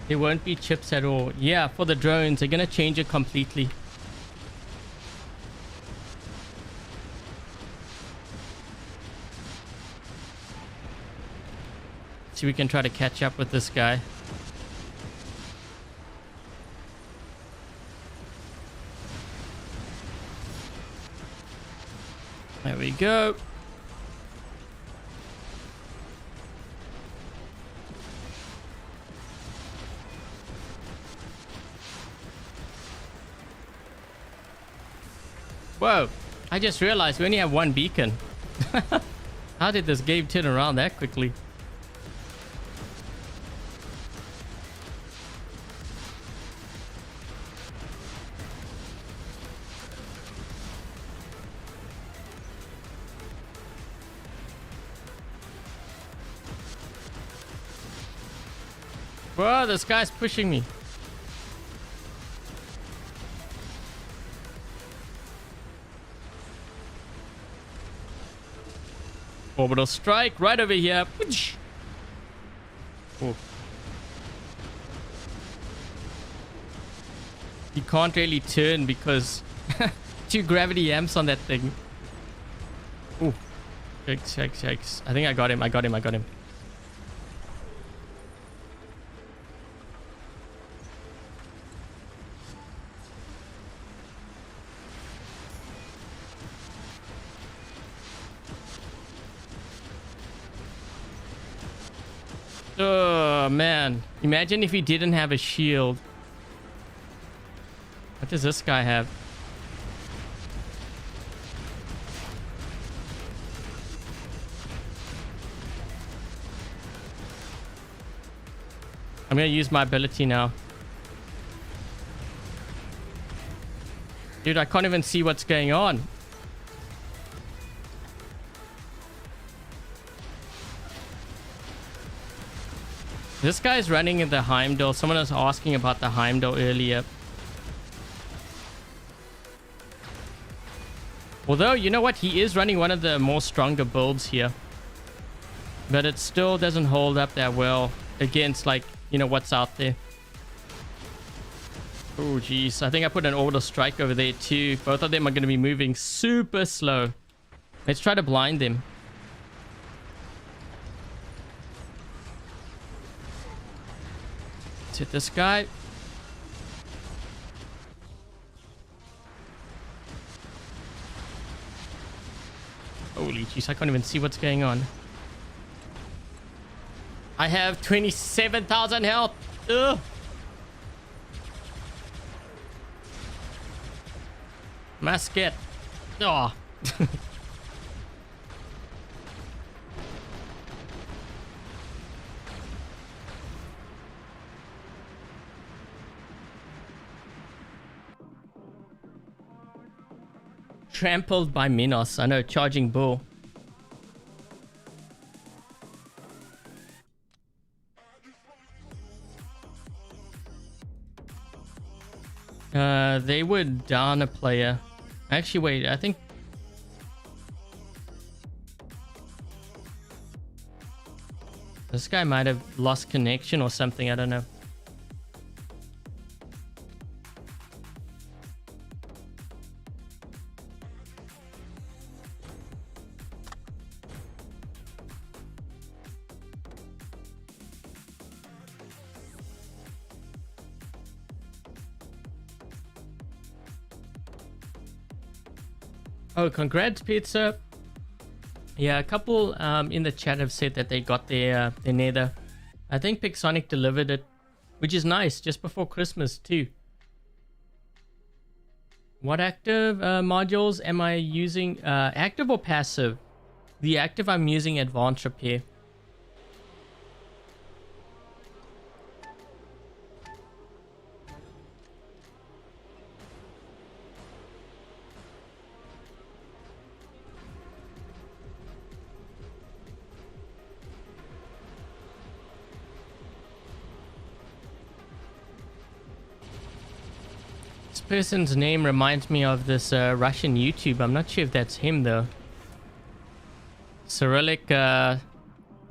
There won't be chips at all. Yeah, for the drones, they're gonna change it completely. See, we can try to catch up with this guy. There we go. Whoa, I just realized we only have one beacon. How did this game turn around that quickly? Whoa, this guy's pushing me. Orbital strike right over here. Oh. You can't really turn because 2 gravity amps on that thing. Oh, shakes. I think I got him. I got him. Oh man, imagine if he didn't have a shield. What does this guy have? I'm gonna use my ability now. Dude, I can't even see what's going on. This guy's running in the Heimdall. Someone was asking about the Heimdall earlier. Although, you know what? He is running one of the more stronger builds here. But it still doesn't hold up that well against, like, you know, what's out there. Oh, geez. I think I put an orbital strike over there, too. Both of them are going to be moving super slow. Let's try to blind them. Let's hit this guy. Holy jeez, I can't even see what's going on. I have 27,000 health. Ugh. Musket. Oh. Trampled by Minos. I know, charging bull. They would down a player. Actually, wait, I think... this guy might have lost connection or something, I don't know. Oh, congrats, Pizza. Yeah, a couple in the chat have said that they got their nether. I think Pixonic delivered it, which is nice, just before Christmas too. What active modules am I using? Active or passive? The active, I'm using advanced repair. Person's name reminds me of this Russian YouTube. I'm not sure if that's him though. Cyrillic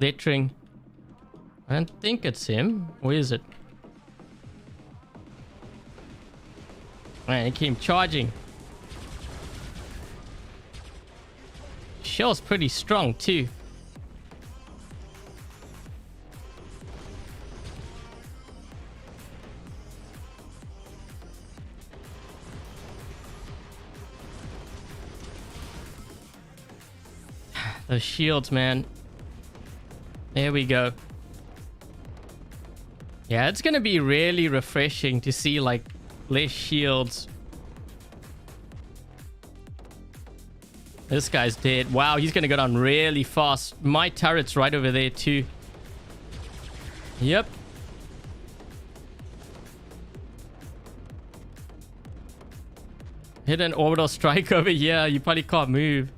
lettering. I don't think it's him. Or is it? Man, he came charging. Shell's pretty strong too. Those shields, man. There we go. Yeah, it's gonna be really refreshing to see like less shields. This guy's dead. Wow, he's gonna go down really fast. My turret's right over there too. Yep. Hit an orbital strike over here. You probably can't move.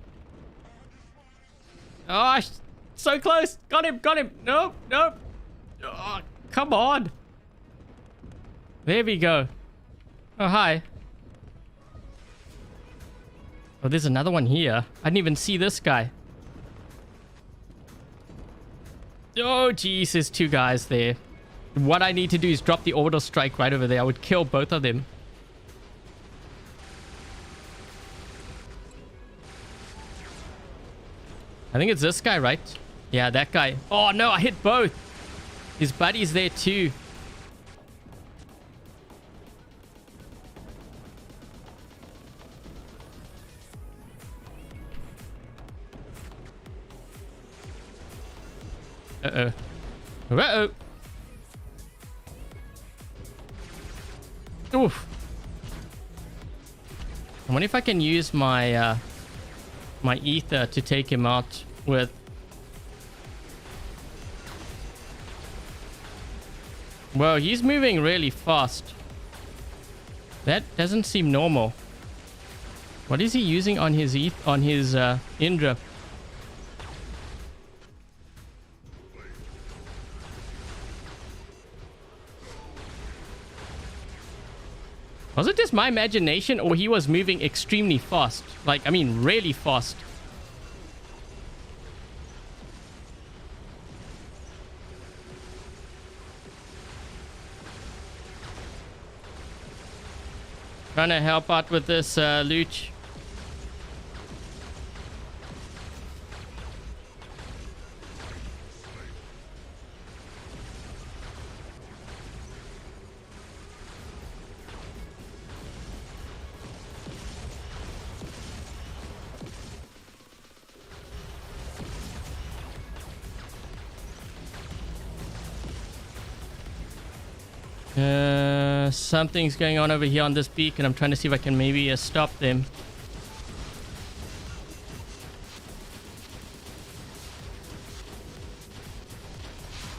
Oh, so close. Got him, got him. Nope, nope. Oh, come on. There we go. Oh, hi. Oh, there's another one here. I didn't even see this guy. Oh, jeez, there's two guys there. What I need to do is drop the orbital strike right over there. I would kill both of them. I think it's this guy, right? Yeah, that guy. Oh, no, I hit both. His buddy's there too. Uh-oh. Uh-oh. Oof. I wonder if I can use my my ether to take him out with. Whoa, he's moving really fast. That doesn't seem normal. What is he using on his Indra? Was it just my imagination, or he was moving extremely fast? Like, I mean, really fast. Trying to help out with this loot. Something's going on over here on this beacon. I'm trying to see if I can maybe stop them.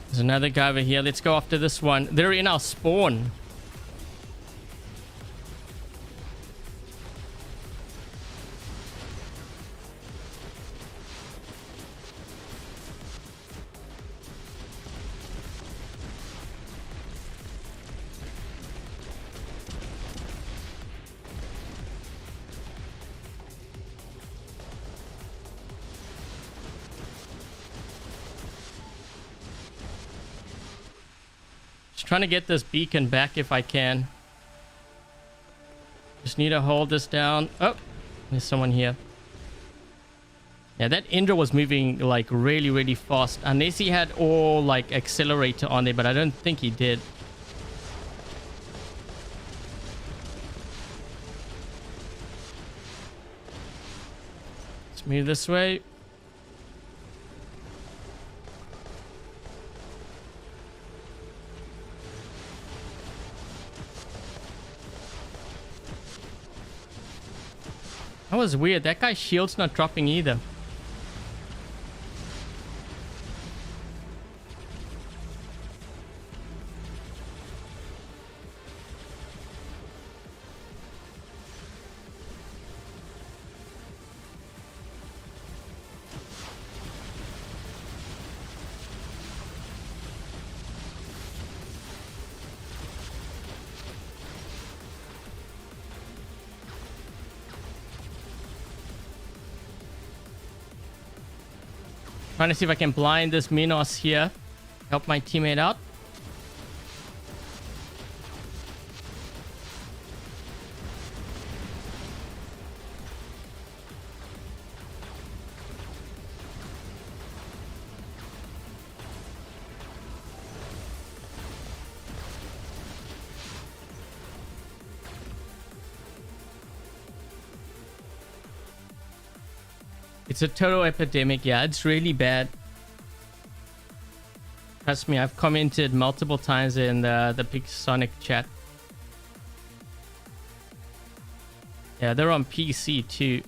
There's another guy over here. Let's go after this one. They're in our spawn. Trying to get this beacon back if I can. Just need to hold this down. Oh, there's someone here. Yeah, that Indra was moving like really, really fast. Unless he had all like accelerator on there, but I don't think he did. Let's move this way. That was weird. That guy's shield's not dropping either. Trying to see if I can blind this Minos here. Help my teammate out. It's a total epidemic. Yeah, it's really bad. Trust me, I've commented multiple times in the Pixonic chat. Yeah, they're on PC too.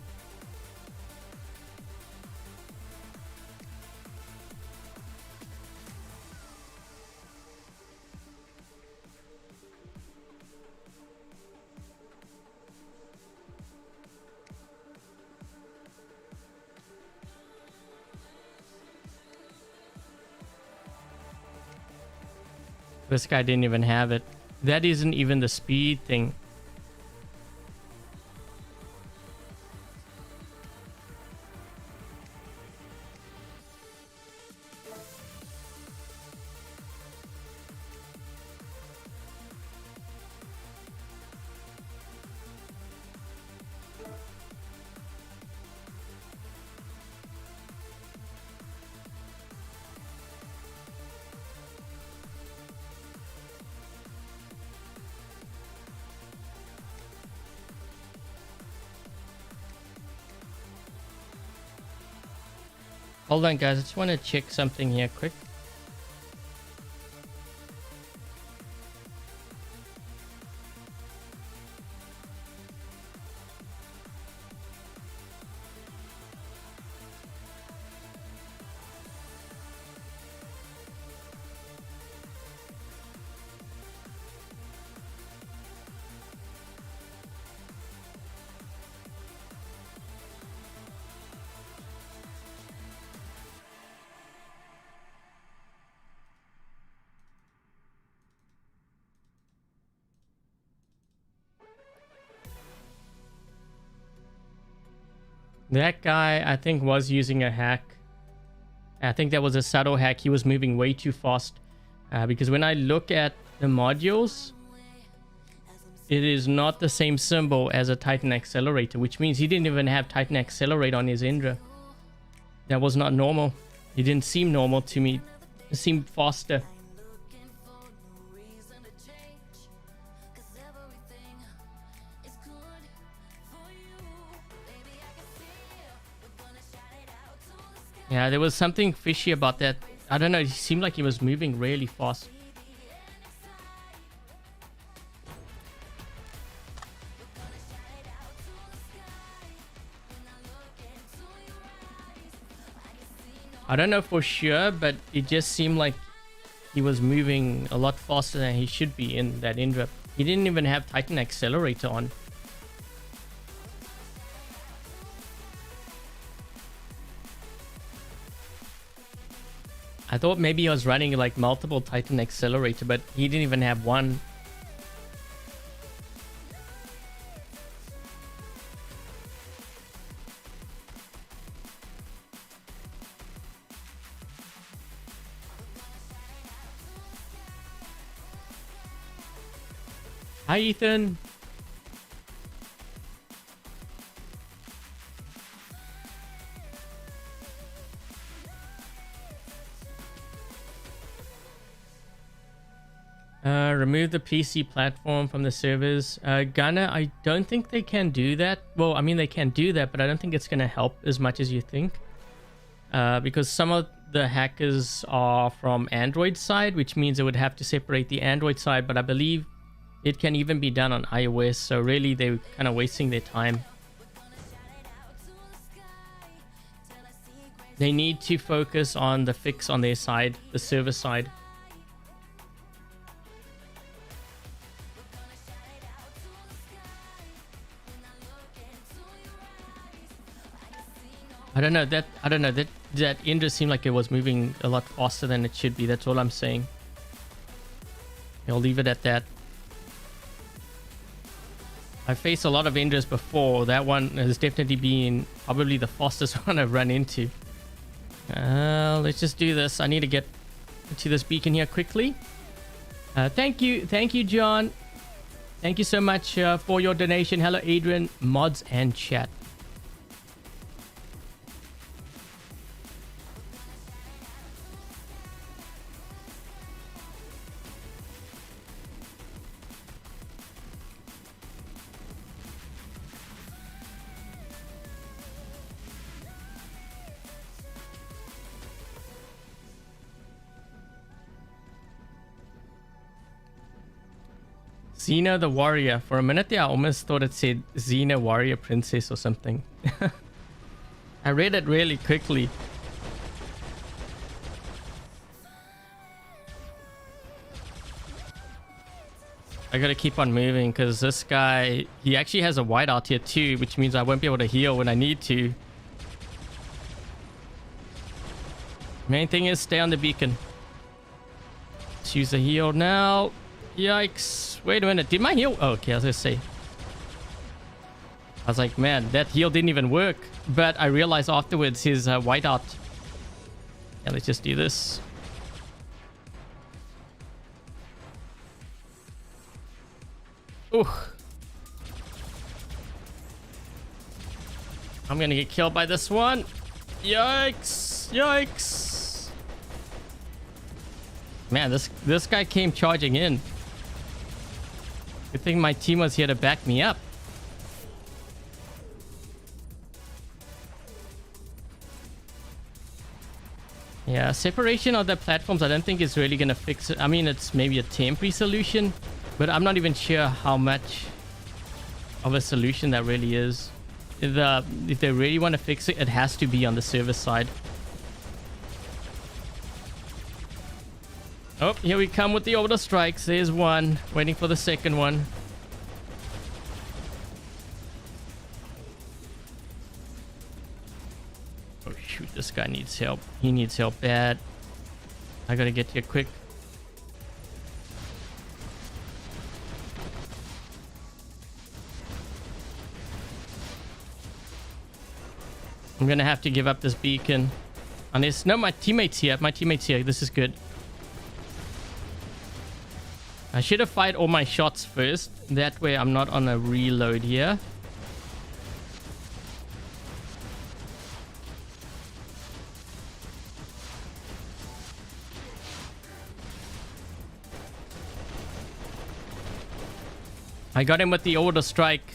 This guy didn't even have it. That isn't even the speed thing. Hold on, guys. I just want to check something here quick. That guy, I think, was using a hack. I think that was a subtle hack. He was moving way too fast. Because when I look at the modules, it is not the same symbol as a Titan accelerator, which means he didn't even have Titan accelerate on his Indra. That was not normal. It didn't seem normal to me. It seemed faster. Yeah, there was something fishy about that. I don't know, it seemed like he was moving really fast. I don't know for sure, but it just seemed like he was moving a lot faster than he should be in that Indra. He didn't even have Titan accelerator on. I thought maybe he was running like multiple Titan accelerator, but he didn't even have one. Hi, Ethan. Remove the PC platform from the servers. Gunner, I don't think they can do that. Well, I mean, they can do that, but I don't think it's going to help as much as you think. Because some of the hackers are from Android side, which means it would have to separate the Android side, but I believe it can even be done on iOS, so really they're kind of wasting their time. They need to focus on the fix on their side, the server side. I don't know that Indra seemed like it was moving a lot faster than it should be. That's all I'm saying. I'll leave it at that. I've faced a lot of Indras before. That one has definitely been probably the fastest one I've run into. Let's just do this. I need to get to this beacon here quickly. Thank you, John. Thank you so much for your donation. Hello, Adrian, mods, and chat. Xena the Warrior. For a minute there, I almost thought it said Xena Warrior Princess or something. I read it really quickly. I gotta keep on moving because this guy, he actually has a whiteout here too, which means I won't be able to heal when I need to. Main thing is stay on the beacon. Let's use the heal now. Yikes. Wait a minute. Did my heal? Oh, okay, I was gonna say. I was like, man, that heal didn't even work. But I realized afterwards his whiteout. Yeah, let's just do this. Ooh. I'm gonna get killed by this one. Yikes. Yikes. Man, this guy came charging in. Good thing my team was here to back me up. Yeah, separation of the platforms I don't think is really gonna fix it. I mean, it's maybe a temporary solution, but I'm not even sure how much of a solution that really is. If they really want to fix it, it has to be on the server side. Oh, here we come with the orbital strikes. There's one. Waiting for the second one. Oh shoot, this guy needs help. He needs help bad. I gotta get here quick. I'm gonna have to give up this beacon. Unless, no, my teammate's here. My teammate's here. This is good. I should have fired all my shots first. That way I'm not on a reload here. I got him with the order strike.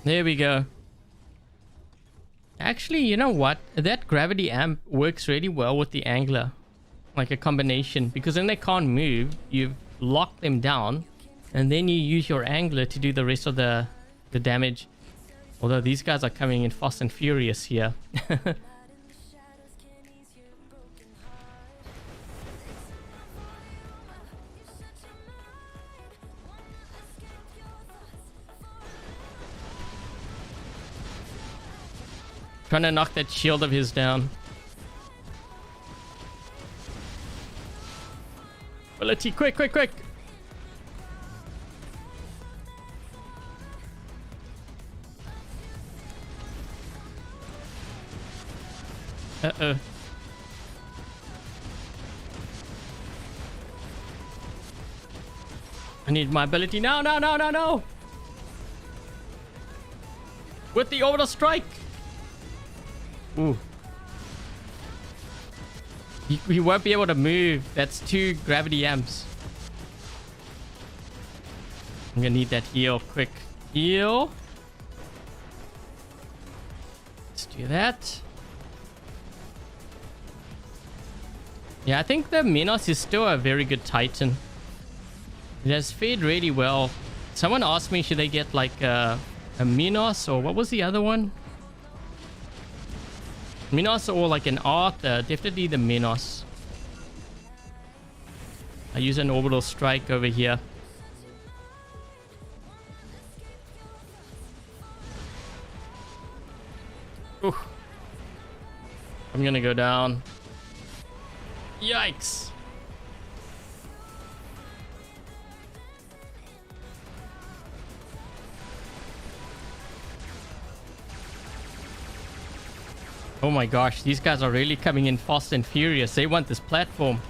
There we go. Actually, you know what? That gravity amp works really well with the angler. Like a combination. Because then they can't move. You lock them down. And then you use your angler to do the rest of the damage. Although these guys are coming in fast and furious here. Trying to knock that shield of his down. Ability, quick, quick, quick! Uh-oh. I need my ability now, no, no, no, no! With the orbital strike! Ooh. He won't be able to move. That's 2 gravity amps. I'm gonna need that heal. Quick heal. Let's do that. Yeah, I think the Minos is still a very good Titan. It has fared really well. Someone asked me, should they get like a Minos, or what was the other one? Minos or like an Arthur. Definitely the Minos. I use an orbital strike over here. Ooh. I'm gonna go down. Yikes. Oh my gosh, these guys are really coming in fast and furious. They want this platform.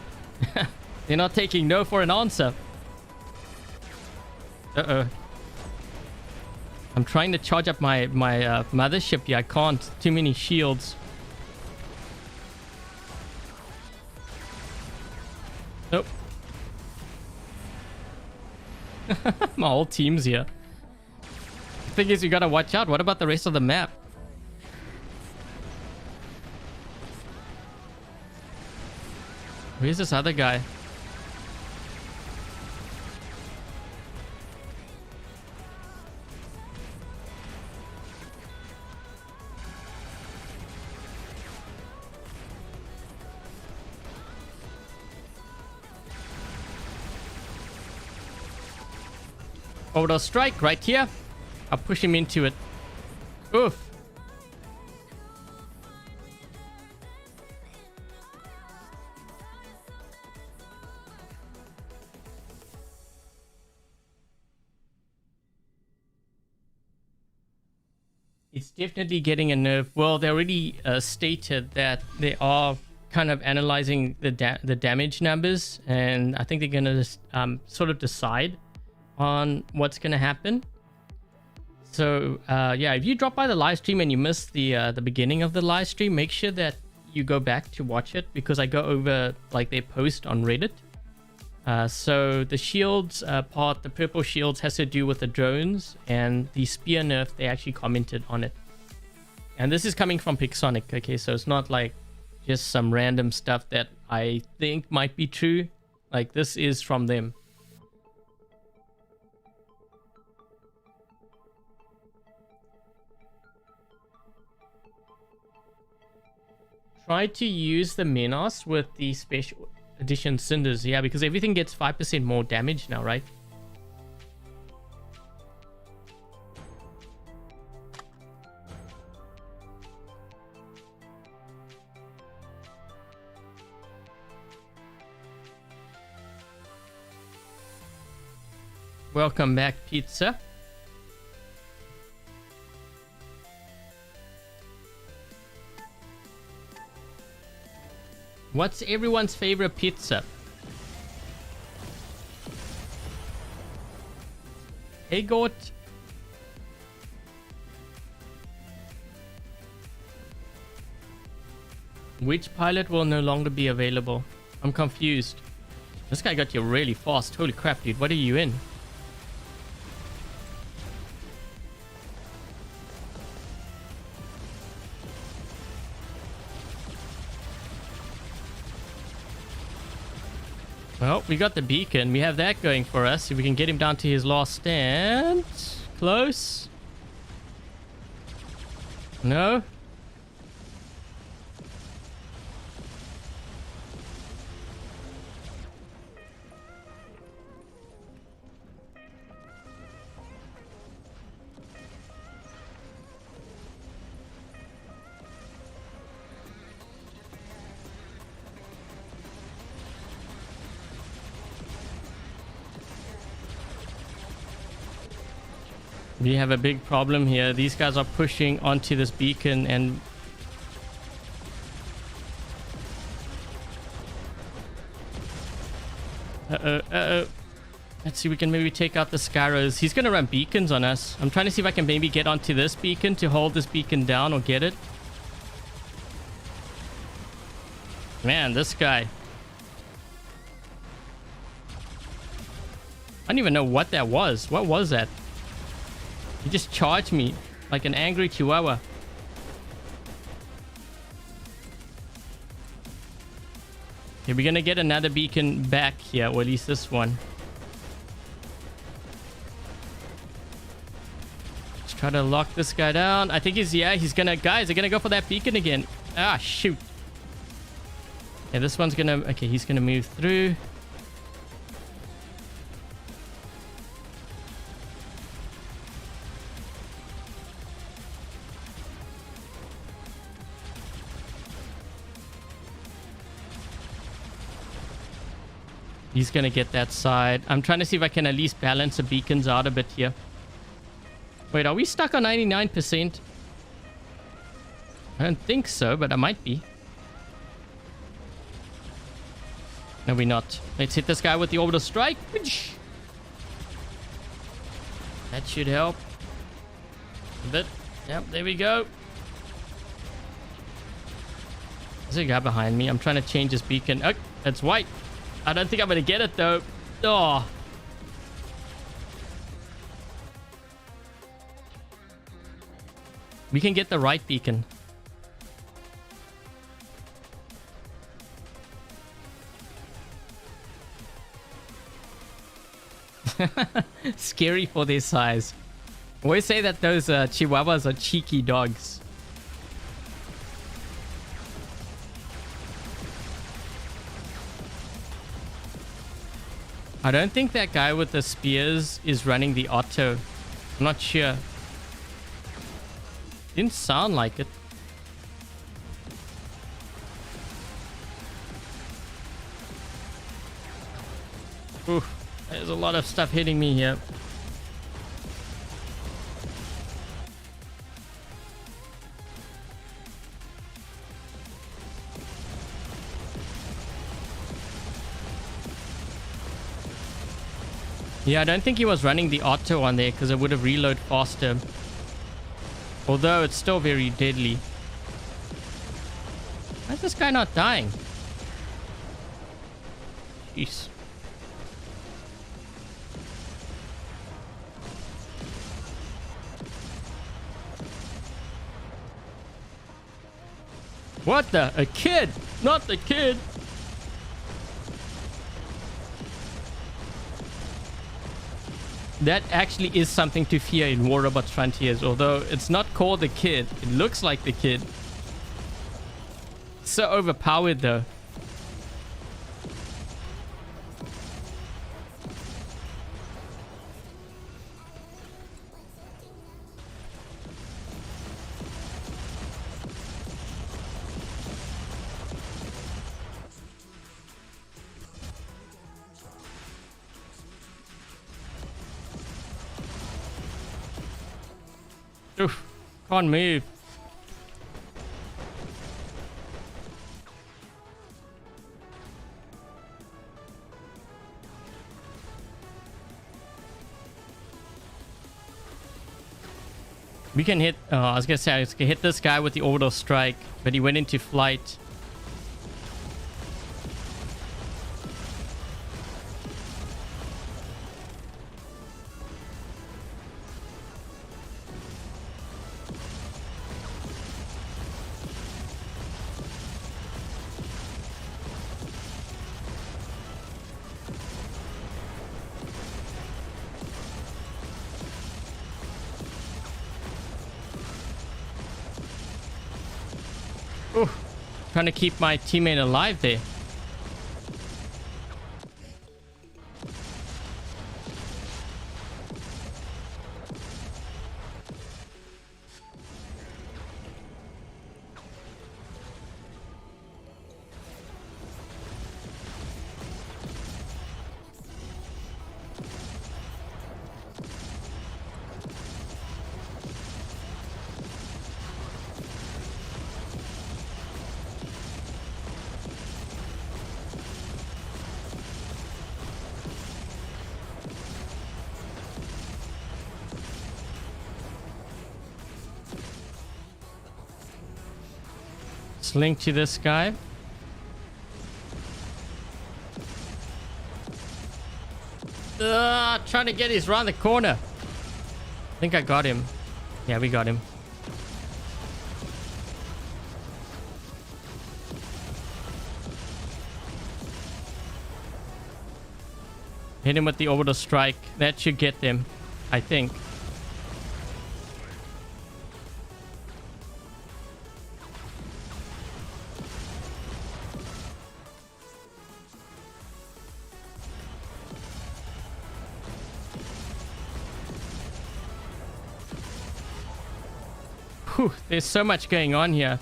They're not taking no for an answer. Uh-oh. I'm trying to charge up my mothership here. I can't. Too many shields. Nope. My whole team's here. The thing is, you gotta watch out. What about the rest of the map? Where's this other guy? Orbital strike right here. I'll push him into it. Oof. It's definitely getting a nerf. Well, they already stated that they are kind of analyzing the damage numbers, and I think they're going to sort of decide on what's going to happen. So yeah, if you drop by the live stream and you missed the beginning of the live stream, make sure that you go back to watch it, because I go over like their post on Reddit. So the shields part, the purple shields, has to do with the drones, and the spear nerf, they actually commented on it. And this is coming from Pixonic, okay? So it's not like just some random stuff that I think might be true. Like, this is from them. Try to use the Menos with the special edition cinders, yeah, because everything gets 5% more damage now, right? Welcome back, Pizza. What's everyone's favorite pizza? Hey, goat. Which pilot will no longer be available? I'm confused. This guy got you really fast. Holy crap, dude. What are you in? Well, we got the beacon. We have that going for us. If we can get him down to his last stand. Close. No. We have a big problem here. These guys are pushing onto this beacon and... Uh-oh. Let's see if we can maybe take out the Scarrows. He's going to run beacons on us. I'm trying to see if I can maybe get onto this beacon to hold this beacon down or get it. Man, this guy. I don't even know what that was. What was that? He just charged me like an angry chihuahua. Okay, we're gonna get another beacon back here, or at least this one. Let's try to lock this guy down. I think he's gonna, guys, they're gonna go for that beacon again. Ah, shoot. Yeah, this one's gonna, okay, he's gonna move through. He's gonna get that side. I'm trying to see if I can at least balance the beacons out a bit here. Wait, are we stuck on 99%? I don't think so, but I might be. No, we're not. Let's hit this guy with the orbital strike. That should help a bit. Yep, there we go. There's a guy behind me. I'm trying to change his beacon. Oh, that's white. I don't think I'm going to get it, though. Oh. We can get the right beacon. Scary for their size. I always say that those chihuahuas are cheeky dogs. I don't think that guy with the spears is running the auto. I'm not sure. Didn't sound like it. Oof, there's a lot of stuff hitting me here. Yeah, I don't think he was running the auto on there because it would have reload faster. Although it's still very deadly. Why is this guy not dying? Jeez. What the? A kid! Not the kid! That actually is something to fear in War Robots Frontiers, although it's not called the kid. It looks like the kid. So overpowered though. Oof, can't move. We can hit, I was gonna say, I can hit this guy with the orbital strike, but he went into flight. Ooh, trying to keep my teammate alive there. Link to this guy. Trying to get his around the corner. I think I got him. Yeah, we got him. Hit him with the orbital strike. That should get them, I think. Whew, there's so much going on here.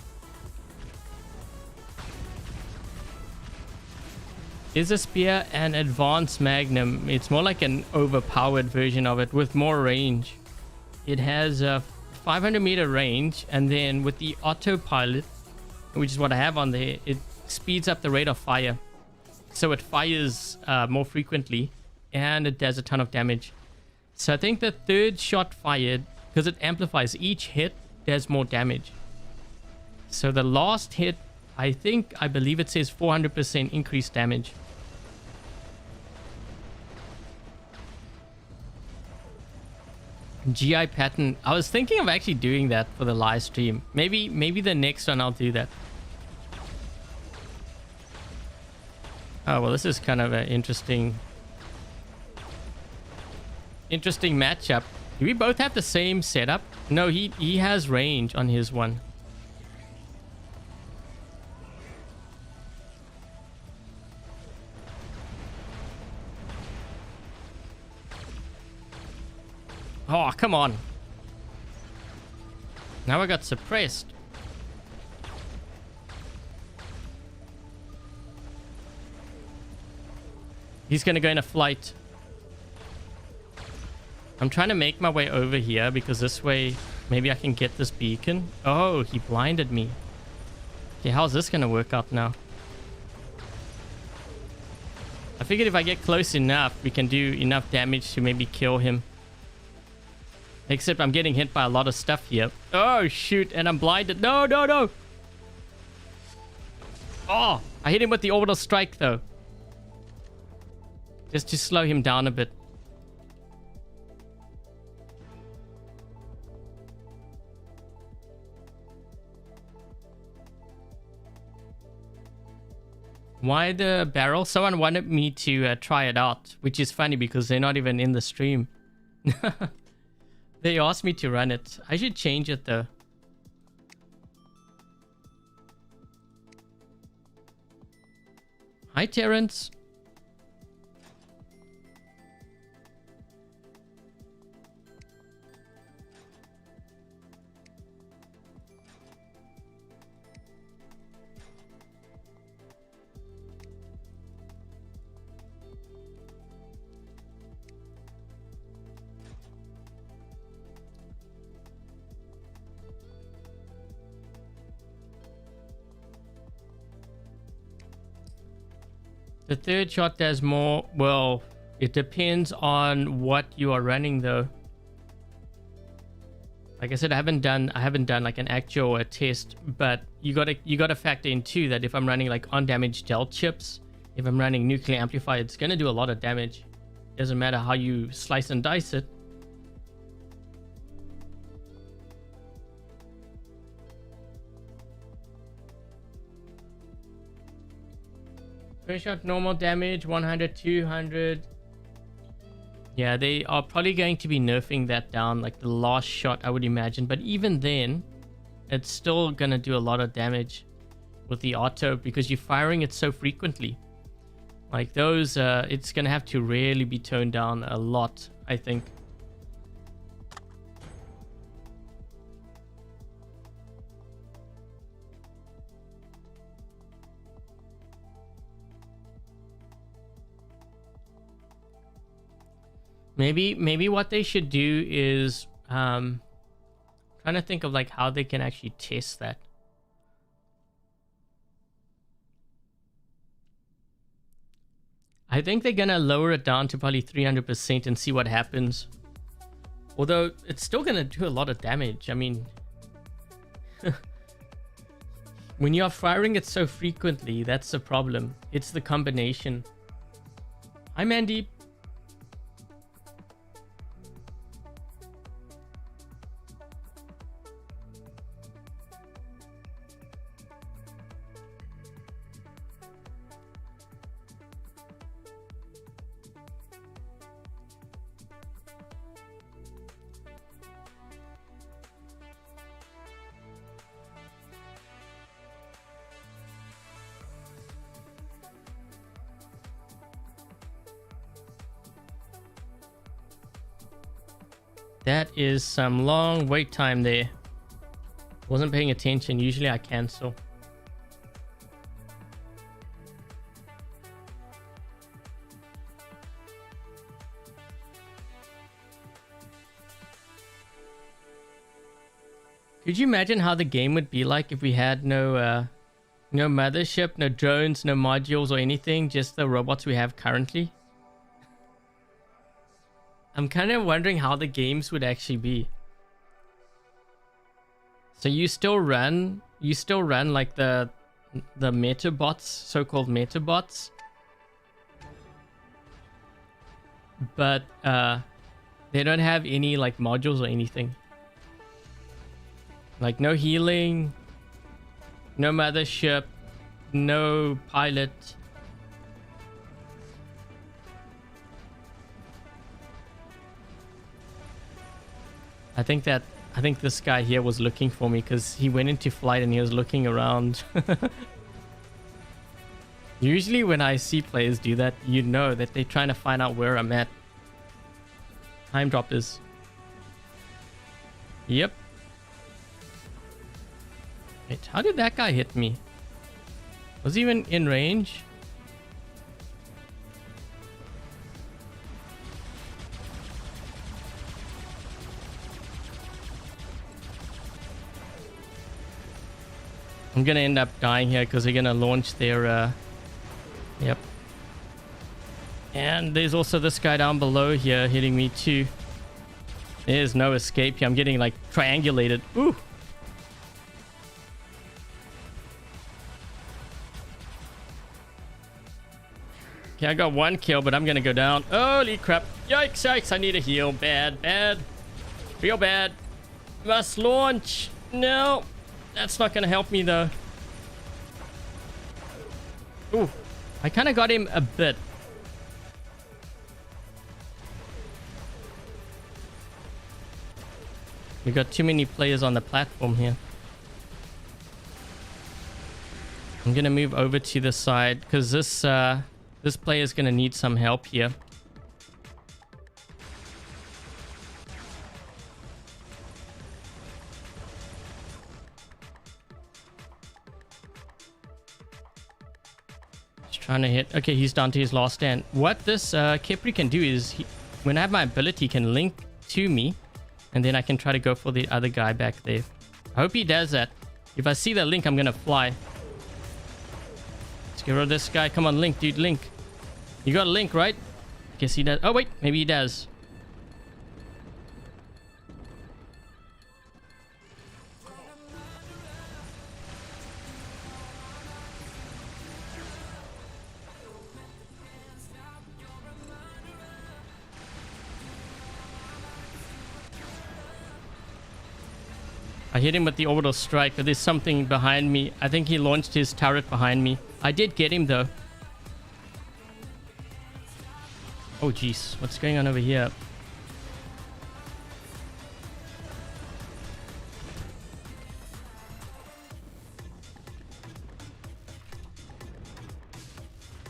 Is a spear an advanced magnum? It's more like an overpowered version of it with more range. It has a 500-meter range, and then with the autopilot, which is what I have on there, it speeds up the rate of fire. So it fires more frequently, and it does a ton of damage. So I think the third shot fired, because it amplifies each hit, does more damage. So the last hit, I believe it says 400% increased damage. GI pattern. I was thinking of actually doing that for the live stream. Maybe the next one I'll do that. Oh, well, this is kind of an interesting matchup. Do we both have the same setup? No, he has range on his one. Oh, come on. Now I got suppressed. He's gonna go in a flight. I'm trying to make my way over here because this way maybe I can get this beacon. Oh, he blinded me. Okay, how's this gonna work out now? I figured if I get close enough, we can do enough damage to maybe kill him. Except I'm getting hit by a lot of stuff here. Oh, shoot. And I'm blinded. No, no, no. Oh, I hit him with the orbital strike, though. Just to slow him down a bit. Why the barrel? Someone wanted me to try it out, which is funny because they're not even in the stream. They asked me to run it. I should change it though. Hi, Terrence. The third shot does more. Well, it depends on what you are running though. Like I said, I haven't done like an actual or a test, but you gotta factor in too that if I'm running like undamaged gel chips, if I'm running nuclear amplifier, it's gonna do a lot of damage. Doesn't matter how you slice and dice it. First shot normal damage 100, 200. Yeah, they are probably going to be nerfing that down like the last shot, I would imagine. But even then, it's still gonna do a lot of damage with the auto because you're firing it so frequently. Like those, it's gonna have to really be toned down a lot, I think. Maybe what they should do is trying to think of like how they can actually test that. I think they're gonna lower it down to probably 300% and see what happens. Although it's still gonna do a lot of damage. I mean, when you're firing it so frequently, that's the problem. It's the combination. Hi, Mandy. That is some long wait time there. Wasn't paying attention. Usually I cancel. Could you imagine how the game would be like if we had no mothership, no drones, no modules or anything, just the robots we have currently? I'm kind of wondering how the games would actually be. So you still run like the metabots, so-called metabots, but they don't have any like modules or anything. Like no healing, no mothership, no pilot. I think this guy here was looking for me because he went into flight and he was looking around. Usually when I see players do that, you know that they're trying to find out where I'm at. Time droppers. Yep. Wait, how did that guy hit me? Was he even in range? I'm gonna end up dying here because they're gonna launch their yep. And there's also this guy down below here hitting me too. There's no escape here. I'm getting like triangulated. Ooh. Okay, I got one kill, but I'm gonna go down. Holy crap. Yikes, yikes. I need a heal. Bad, bad. Real bad. Must launch. No. That's not gonna help me though. Ooh. I kind of got him a bit. We got too many players on the platform here. I'm gonna move over to the side because this player is gonna need some help here. Just trying to hit. Okay, he's down to his last stand. What this Kepri can do is, when I have my ability, he can link to me. And then I can try to go for the other guy back there. I hope he does that. If I see the link, I'm gonna fly. Let's get rid of this guy. Come on, Link, dude, Link. You got a Link, right? Guess he does. Oh, wait. Maybe he does. I hit him with the orbital strike, but there's something behind me. I think he launched his turret behind me. I did get him though. Oh jeez, what's going on over here?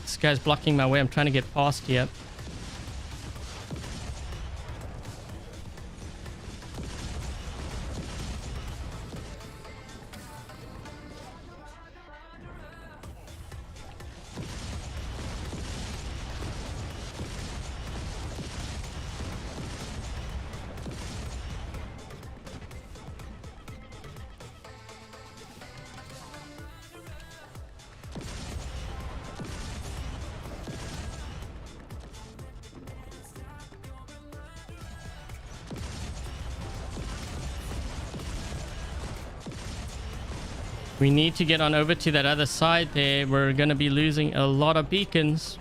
This guy's blocking my way. I'm trying to get past here. We need to get on over to that other side there. We're going to be losing a lot of beacons.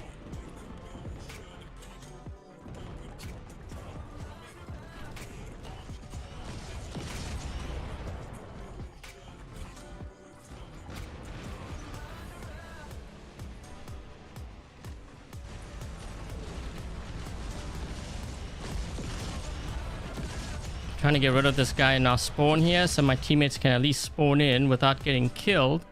Trying to get rid of this guy in our spawn here so my teammates can at least spawn in without getting killed.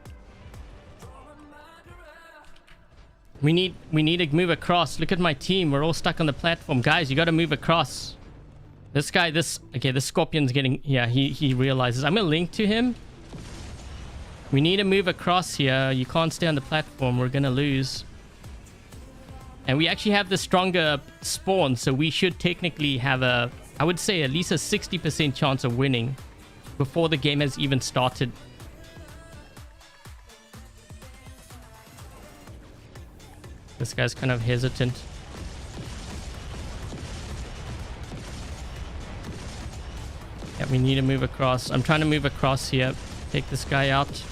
We need to move across. Look at my team. We're all stuck on the platform. Guys, you got to move across. This guy, this Scorpion's getting... Yeah, he realizes. I'm going to link to him. We need to move across here. You can't stay on the platform. We're going to lose. And we actually have the stronger spawn, so we should technically have a... I would say at least a 60% chance of winning before the game has even started. This guy's kind of hesitant. Yeah, we need to move across. I'm trying to move across here. Take this guy out.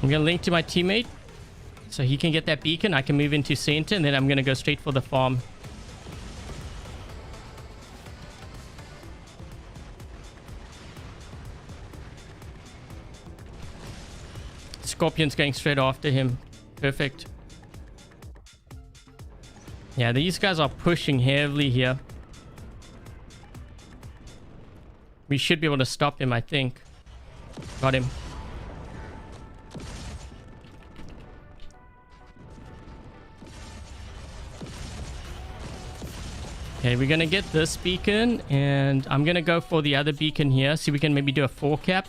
I'm going to link to my teammate so he can get that beacon. I can move into center and then I'm going to go straight for the farm. Scorpion's going straight after him. Perfect. Yeah, these guys are pushing heavily here. We should be able to stop him, I think. Got him. Okay, we're gonna get this beacon, and I'm gonna go for the other beacon here. See if we can maybe do a 4 cap.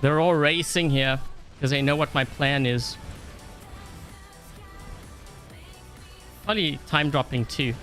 They're all racing here because they know what my plan is. Probably time dropping too.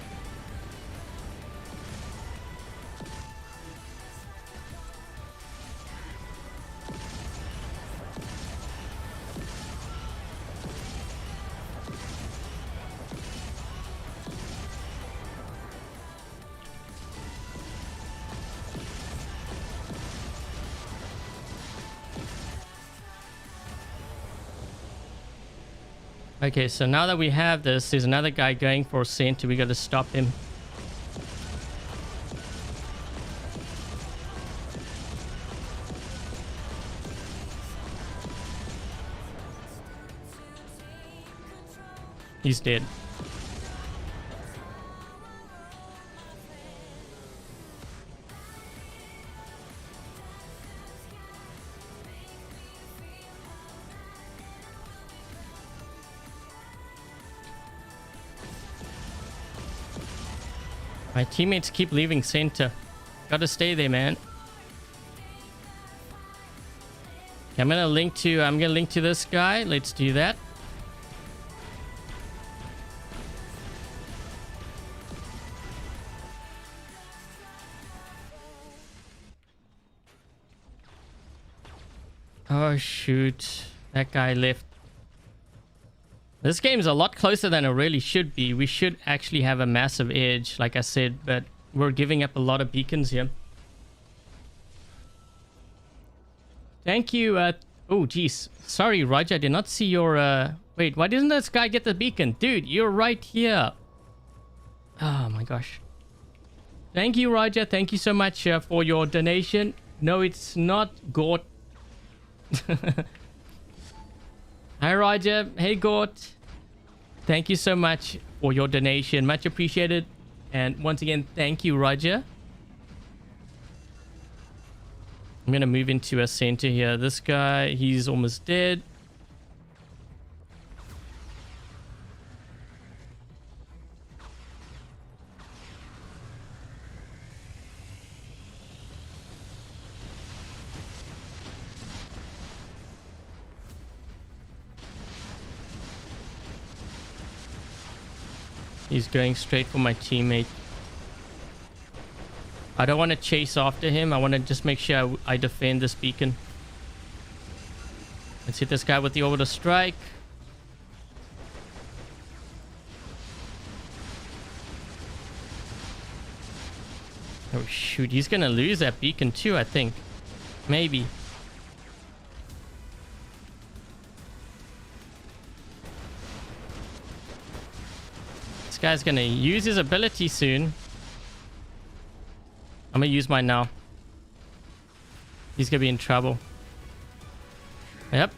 Okay, so now that we have this, there's another guy going for center. We got to stop him. He's dead. My teammates keep leaving center. Gotta stay there, man. Okay, I'm gonna link to this guy. Let's do that. Oh shoot. That guy left. This game is a lot closer than it really should be. We should actually have a massive edge, like I said, but we're giving up a lot of beacons here. Thank you. Oh, geez. Sorry, Roger. I did not see your... Wait, why didn't this guy get the beacon? Dude, you're right here. Oh, my gosh. Thank you, Roger. Thank you so much for your donation. No, it's not Gort. Hi, Roger. Hey, Gort. Thank you so much for your donation. Much appreciated. And once again, thank you, Roger. I'm going to move into a center here. This guy, he's almost dead. He's going straight for my teammate. I don't want to chase after him. I want to just make sure I defend this beacon. Let's hit this guy with the orbital strike. Oh shoot, he's gonna lose that beacon too, I think. Maybe. This guy's gonna use his ability soon. I'm gonna use mine now. He's gonna be in trouble. Yep.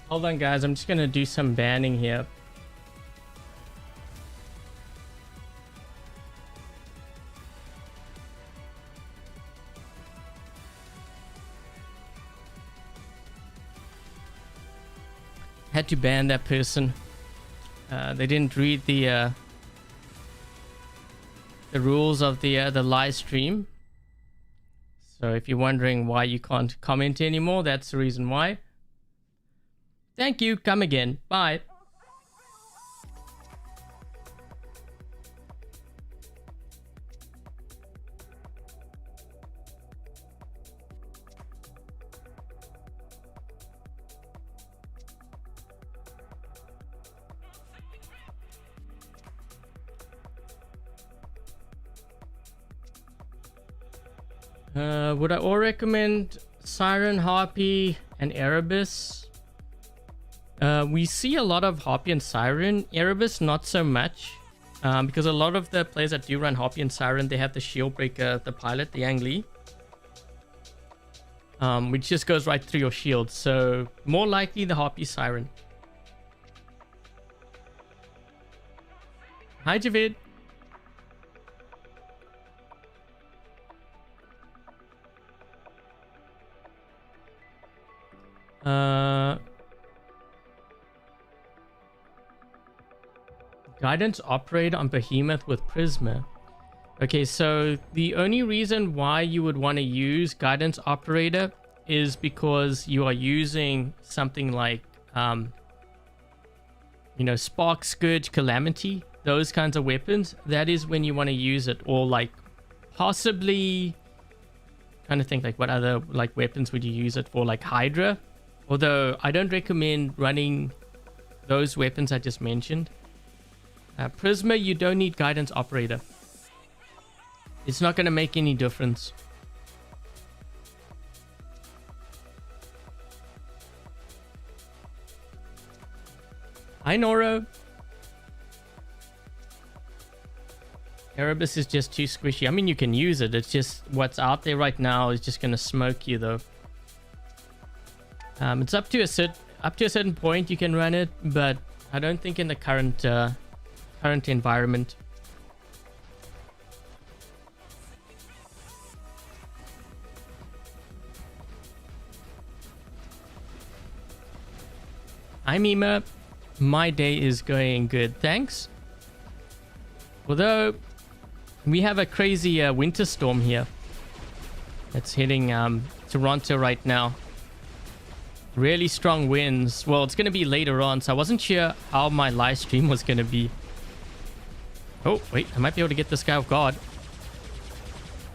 Hold on, guys. I'm just gonna do some banning here. Had to ban that person. They didn't read the rules of the live stream. So if you're wondering why you can't comment anymore, that's the reason why. Thank you. Come again. Bye. Would I all recommend Siren, Harpy, and Erebus? We see a lot of Harpy and Siren. Erebus, not so much. Because a lot of the players that do run Harpy and Siren, they have the shield breaker, the pilot, the Yang Li. Which just goes right through your shield. So, more likely the Harpy Siren. Hi, Javid. Guidance operator on Behemoth with Prisma. Okay, so the only reason why you would want to use guidance operator is because you are using something like, Spark, Scourge, Calamity, those kinds of weapons. That is when you want to use it, or like possibly trying to think like what other like weapons would you use it for, like Hydra. Although I don't recommend running those weapons I just mentioned. Prisma, you don't need guidance operator. It's not going to make any difference. Hi, Noro. Erebus is just too squishy. I mean, you can use it. It's just what's out there right now is just going to smoke you, though. It's up to a certain point you can run it, but I don't think in the current environment. Hi, Mima. My day is going good, thanks. Although we have a crazy winter storm here. It's hitting Toronto right now. Really strong winds. Well, it's going to be later on, so I wasn't sure how my live stream was going to be. Oh, wait. I might be able to get this guy off guard.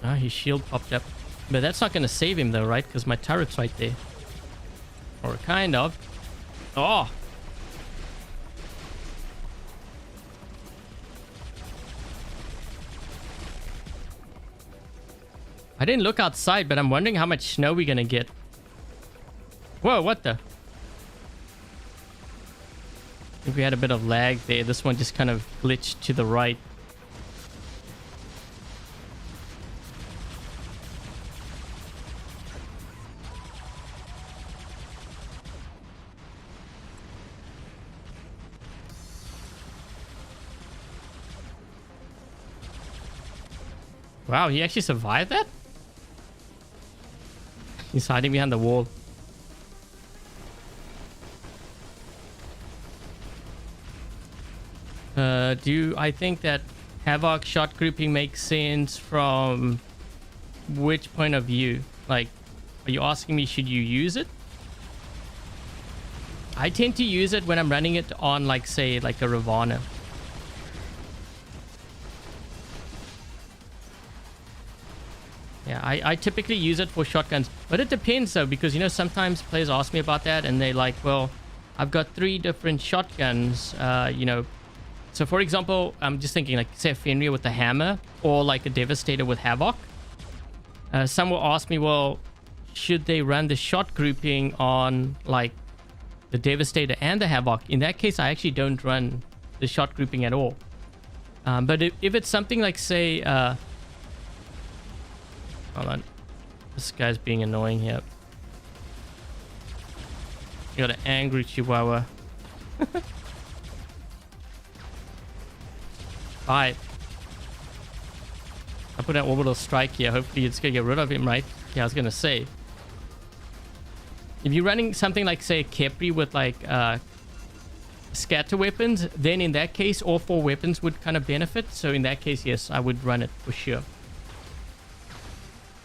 Ah, his shield popped up. But that's not going to save him, though, right? Because my turret's right there. Or kind of. Oh! I didn't look outside, but I'm wondering how much snow we're going to get. Whoa, what the? I think we had a bit of lag there. This one just kind of glitched to the right. Wow, he actually survived that? He's hiding behind the wall. Do I think that Havoc shot grouping makes sense from which point of view? Like, are you asking me should you use it? I tend to use it when I'm running it on, like, say, like a Ravana. Yeah, I typically use it for shotguns, but it depends though, because sometimes players ask me about that and they're like, well, I've got 3 different shotguns, so for example, I'm just thinking like say a Fenrir with the hammer or like a Devastator with Havoc. Some will ask me, well, should they run the shot grouping on like the Devastator and the Havoc? In that case, I actually don't run the shot grouping at all. But if it's something like say, hold on, this guy's being annoying here. You got an angry Chihuahua. Bye. I put an orbital strike here. Hopefully it's gonna get rid of him, right? Yeah, I was gonna say. If you're running something like, say, Kepri with like scatter weapons, then in that case, all 4 weapons would kind of benefit. So in that case, yes, I would run it for sure.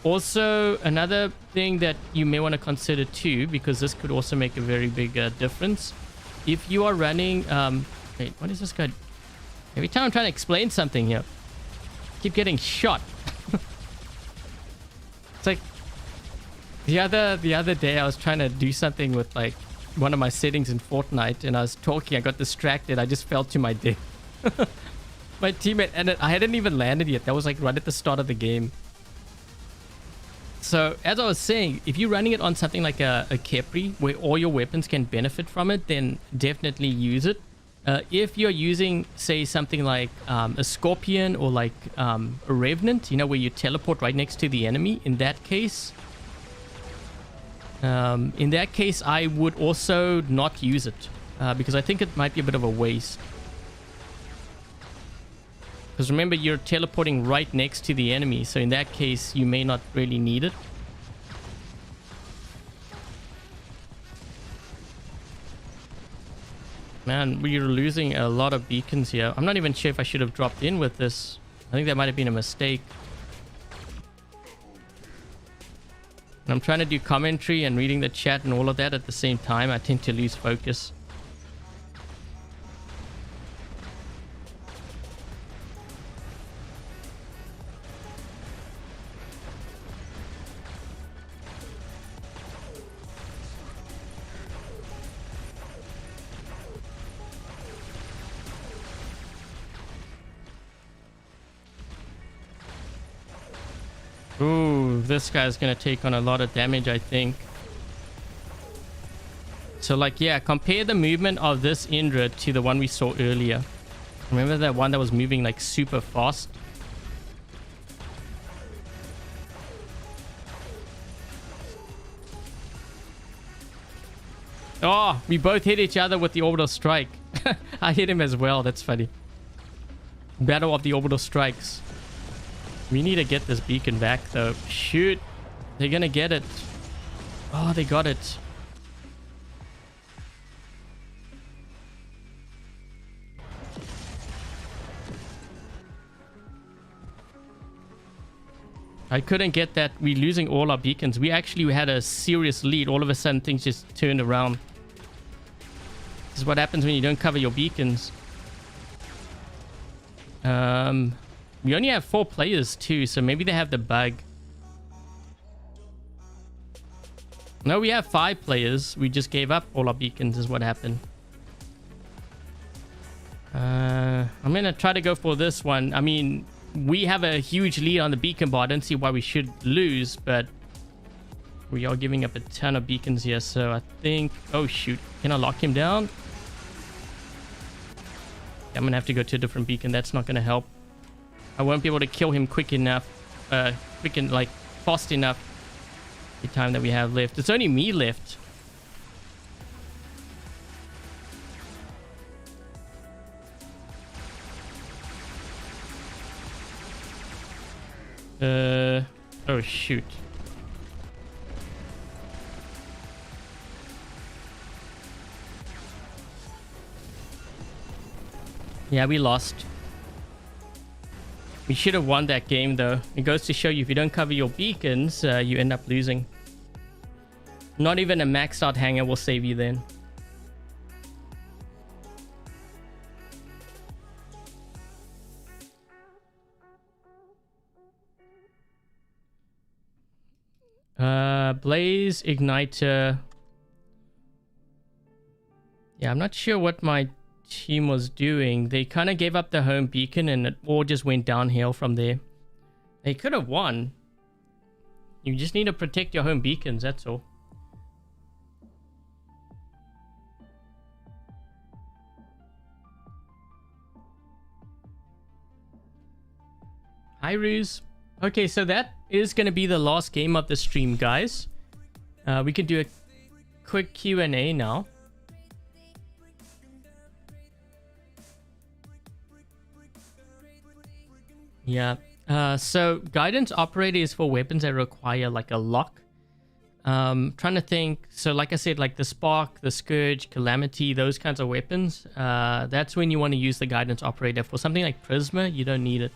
Also, another thing that you may want to consider too, because this could also make a very big difference. If you are running... wait, what is this guy? Every time I'm trying to explain something here, I keep getting shot. It's like... The other day I was trying to do something with like one of my settings in Fortnite, and I was talking, I got distracted, I just fell to my death. My teammate, and I hadn't even landed yet. That was like right at the start of the game. So as I was saying, if you're running it on something like a Kepri where all your weapons can benefit from it, then definitely use it. If you're using, say, something like a Scorpion or like a Revenant, you know, where you teleport right next to the enemy, in that case, I would also not use it because I think it might be a bit of a waste. Because remember, you're teleporting right next to the enemy, so in that case, you may not really need it. Man, we're losing a lot of beacons here. I'm not even sure if I should have dropped in with this. I think that might have been a mistake. And I'm trying to do commentary and reading the chat and all of that at the same time. I tend to lose focus. Ooh, this guy's gonna take on a lot of damage, I think. So, like, yeah, compare the movement of this Indra to the one we saw earlier. Remember that one that was moving, like, super fast? Oh, we both hit each other with the orbital strike. I hit him as well. That's funny. Battle of the orbital strikes. We need to get this beacon back, though. Shoot. They're gonna get it. Oh, they got it. I couldn't get that. We're losing all our beacons. We actually had a serious lead. All of a sudden, things just turned around. This is what happens when you don't cover your beacons. We only have 4 players too, so maybe they have the bug. No, we have 5 players. We just gave up all our beacons is what happened. I'm gonna try to go for this one. I mean, we have a huge lead on the beacon bar. I don't see why we should lose, but we are giving up a ton of beacons here, so I think... Oh, shoot. Can I lock him down? I'm gonna have to go to a different beacon. That's not gonna help. I won't be able to kill him quick enough. Like, fast enough. The time that we have left. It's only me left. Oh, shoot. Yeah, we lost. We should have won that game, though. It goes to show you, if you don't cover your beacons, you end up losing. Not even a maxed out hanger will save you then. Blaze, Igniter. Yeah, I'm not sure what my team was doing. They kind of gave up the home beacon and it all just went downhill from there. They could have won. You just need to protect your home beacons, that's all. Hi, Ruse. Okay, so that is going to be the last game of the stream, guys. We can do a quick Q&A now. Yeah. So guidance operator is for weapons that require like a lock. Trying to think. So like I said, like the Spark, the Scourge, Calamity, those kinds of weapons. That's when you want to use the guidance operator. For something like Prisma, you don't need it.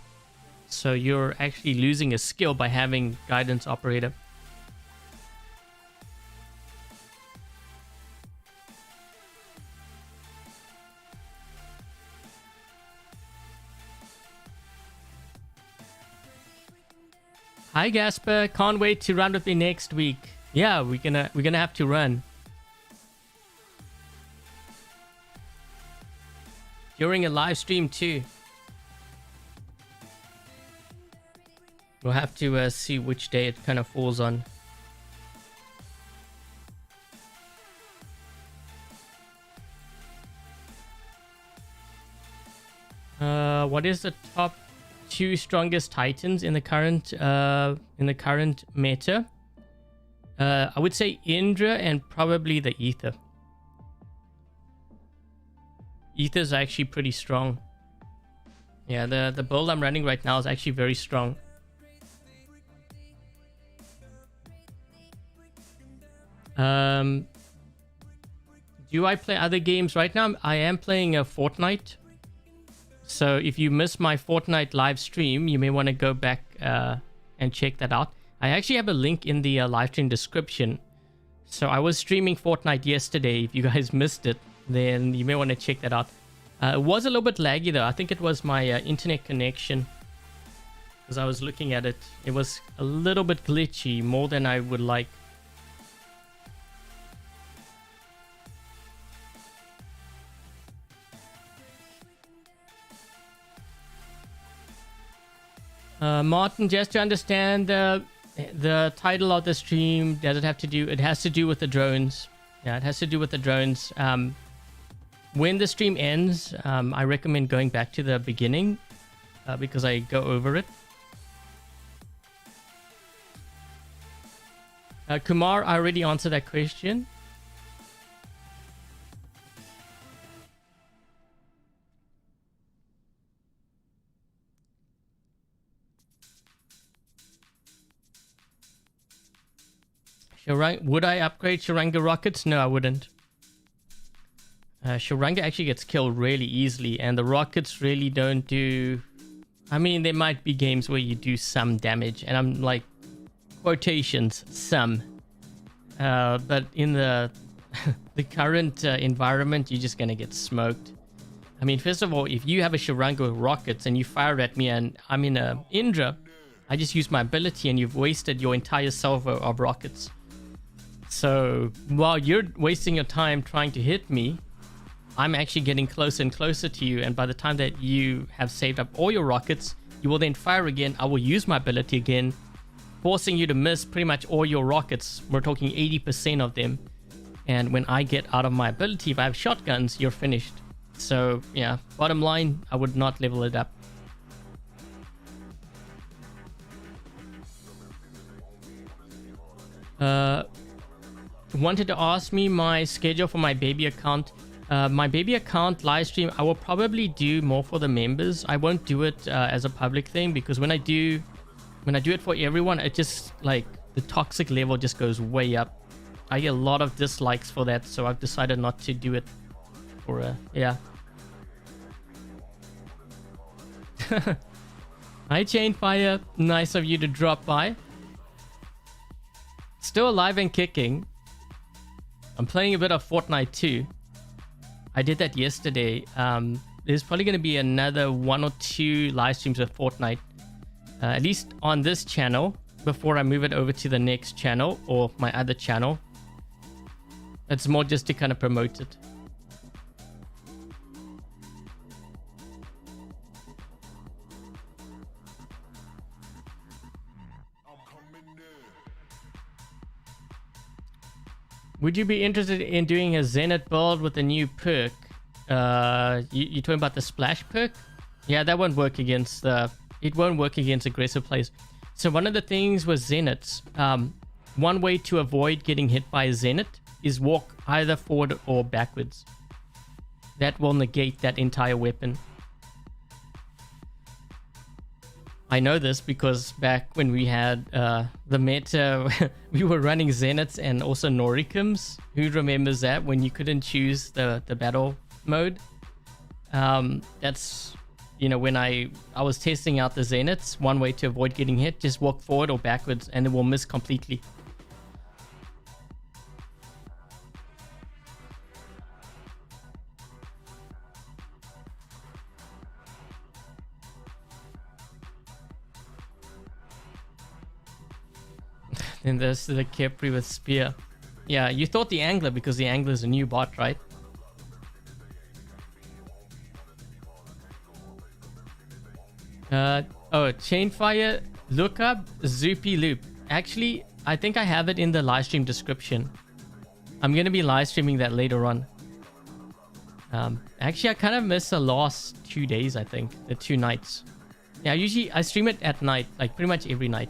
So you're actually losing a skill by having guidance operator. Hi Gasper, can't wait to run with me next week. Yeah, we're gonna have to run. During a live stream too. We'll have to see which day it kind of falls on. What is the top 2 strongest titans in the current meta? I would say Indra and probably the Ether. Ether's actually pretty strong. Yeah, the build I'm running right now is actually very strong. Do I play other games right now? I am playing a Fortnite. So if you missed my Fortnite live stream, you may want to go back and check that out. I actually have a link in the live stream description. So I was streaming Fortnite yesterday. If you guys missed it, then you may want to check that out. It was a little bit laggy though. I think it was my internet connection. Because I was looking at it. It was a little bit glitchy, more than I would like. Martin, just to understand the title of the stream, does it have to do? It has to do with the drones. Yeah, it has to do with the drones. When the stream ends, I recommend going back to the beginning because I go over it. Kumar, I already answered that question. Would I upgrade Shuranga rockets? No, I wouldn't. Shuranga actually gets killed really easily, and the rockets really don't do... I mean, there might be games where you do some damage, and I'm like, quotations, some. But in the the current environment, you're just gonna get smoked. I mean, first of all, if you have a Shuranga with rockets and you fire at me and I'm in a Indra, I just use my ability and you've wasted your entire salvo of rockets. So while you're wasting your time trying to hit me, I'm actually getting closer and closer to you, and by the time that you have saved up all your rockets, you will then fire again. I will use my ability again, forcing you to miss pretty much all your rockets. We're talking 80% of them. And when I get out of my ability, if I have shotguns, you're finished. So yeah, bottom line, I would not level it up. Wanted to ask me my schedule for my baby account. My baby account live stream, I will probably do more for the members. I won't do it as a public thing, because when I do it for everyone, it just like the toxic level just goes way up. I get a lot of dislikes for that, so I've decided not to do it for yeah. Hi Chainfire, nice of you to drop by. Still alive and kicking. I'm playing a bit of Fortnite too. I did that yesterday. There's probably going to be another 1 or 2 live streams of Fortnite. At least on this channel, before I move it over to the next channel or my other channel. It's more just to kind of promote it. Would you be interested in doing a Zenith build with a new perk? You talking about the splash perk? Yeah, that won't work against the... It won't work against aggressive players. So one of the things with Zeniths, one way to avoid getting hit by a Zenith is walk either forward or backwards. That will negate that entire weapon. I know this because back when we had the meta, we were running Zeniths and also Noricums. Who remembers that, when you couldn't choose the battle mode? That's, you know, when I was testing out the Zeniths, one way to avoid getting hit, just walk forward or backwards and it will miss completely. And there's the Kepri with spear. Yeah, you thought the angler because the angler is a new bot, right? Oh, Chainfire. Look up Zoopy Loop. Actually, I think I have it in the live stream description. I'm going to be live streaming that later on. Actually, I kind of missed the last 2 days, I think. The 2 nights. Yeah, usually I stream it at night, like pretty much every night.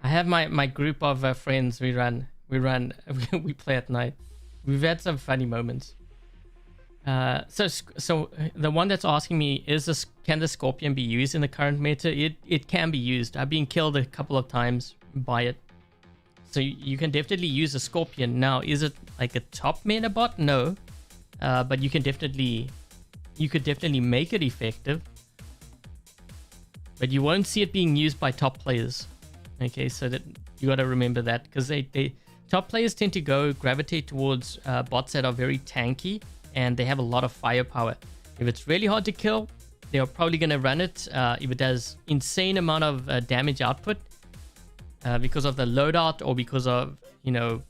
I have my group of friends. We play at night. We've had some funny moments. So the one that's asking me is can the Scorpion be used in the current meta? It can be used. I've been killed a couple of times by it. So you can definitely use a Scorpion. Now, is it like a top meta bot? No. But you could definitely make it effective. But you won't see it being used by top players. Okay, so that you got to remember that, because top players tend to gravitate towards bots that are very tanky and they have a lot of firepower. If it's really hard to kill, they're probably going to run it. If it does insane amount of damage output because of the loadout or because of, you know,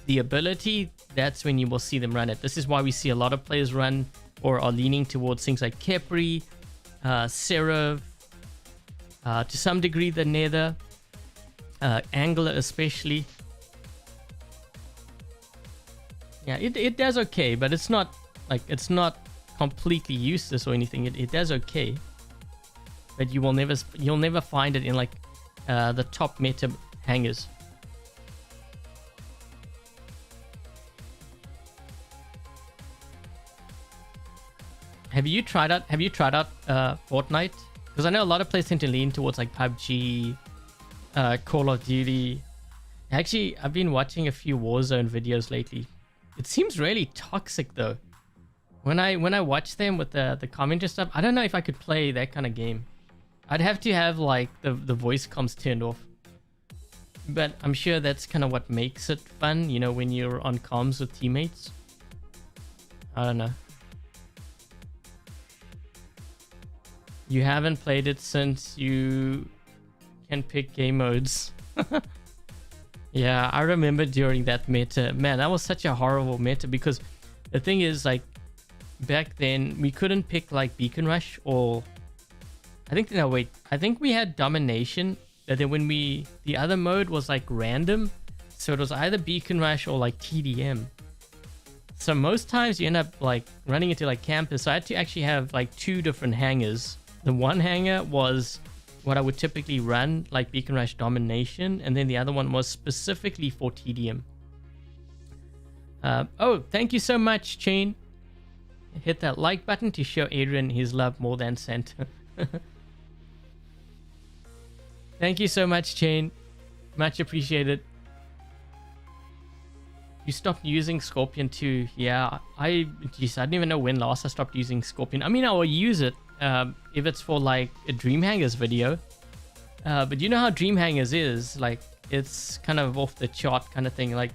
the ability, that's when you will see them run it. This is why we see a lot of players run or are leaning towards things like Kepri, Seraph, to some degree the Nether, Angler especially. Yeah, it does okay, but it's not completely useless or anything. It does okay, but you'll never find it in like the top meta hangers. Have you tried out Fortnite? Because I know a lot of players tend to lean towards like PUBG, Call of Duty. Actually, I've been watching a few Warzone videos lately. It seems really toxic though. When I watch them with the commentary stuff, I don't know if I could play that kind of game. I'd have to have like the voice comms turned off. But I'm sure that's kind of what makes it fun, you know, when you're on comms with teammates. I don't know. You haven't played it since you can pick game modes. Yeah, I remember during that meta. Man, that was such a horrible meta, because the thing is, like, back then we couldn't pick like Beacon Rush or I think we had Domination, but then when the other mode was like random, so it was either Beacon Rush or like TDM. So most times you end up like running into like campus. So I had to actually have like 2 different hangers. The one hanger was what I would typically run, like Beacon Rush Domination, and then the other one was specifically for TDM. Oh, thank you so much, Chain. Hit that like button to show Adrian his love more than Santa. Thank you so much, Chain. Much appreciated. You stopped using Scorpion too. Yeah, I didn't even know when last I stopped using Scorpion. I mean, I will use it if it's for like a Dream Hangers video. But you know how Dream Hangers is, like it's kind of off the chart kind of thing. Like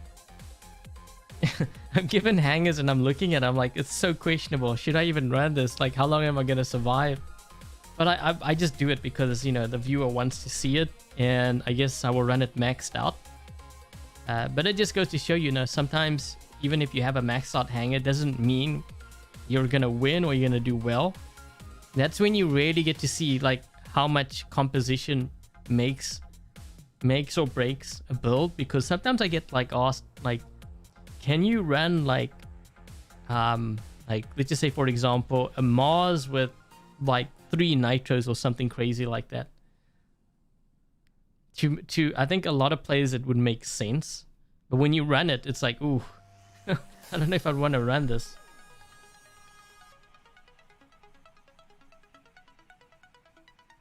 I'm given hangers and I'm looking at it, I'm like, it's so questionable. Should I even run this? Like, how long am I gonna survive? But I just do it because, you know, the viewer wants to see it, and I guess I will run it maxed out. But it just goes to show, you know, sometimes even if you have a maxed out hanger, doesn't mean you're gonna win or you're gonna do well. That's when you really get to see like how much composition makes or breaks a build. Because sometimes I get like asked, like, can you run like let's just say, for example, a Mars with like 3 nitros or something crazy like that? To I think a lot of players it would make sense, but when you run it, it's like, ooh, I don't know if I'd want to run this.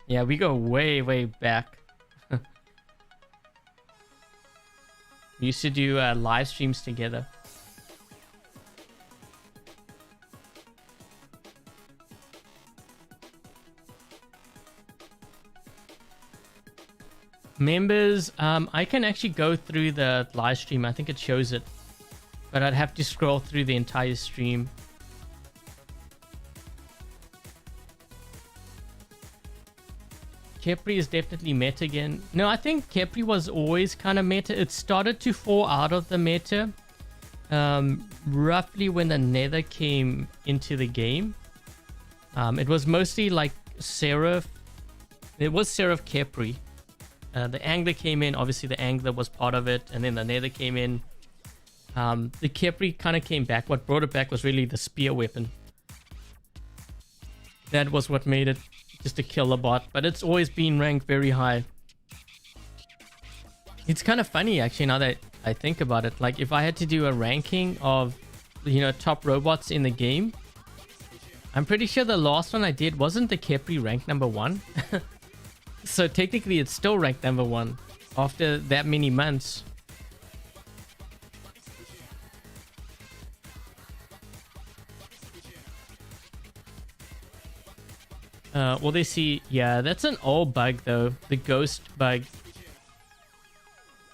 Yeah, we go way back. We used to do live streams together. Members, I can actually go through the live stream. I think it shows it, but I'd have to scroll through the entire stream. Kepri is definitely meta again. No, I think Kepri was always kind of meta. It started to fall out of the meta roughly when the Nether came into the game. It was mostly like Seraph. It was Seraph Kepri. The Angler came in. Obviously, the Angler was part of it. And then the Nether came in. The Kepri kind of came back. What brought it back was really the spear weapon. That was what made it just a killer bot. But it's always been ranked very high. It's kind of funny, actually, now that I think about it. Like, if I had to do a ranking of, you know, top robots in the game, I'm pretty sure the last one I did wasn't the Kepri ranked number 1. So technically it's still ranked number 1 after that many months. Well, they see, yeah, that's an old bug though, the ghost bug.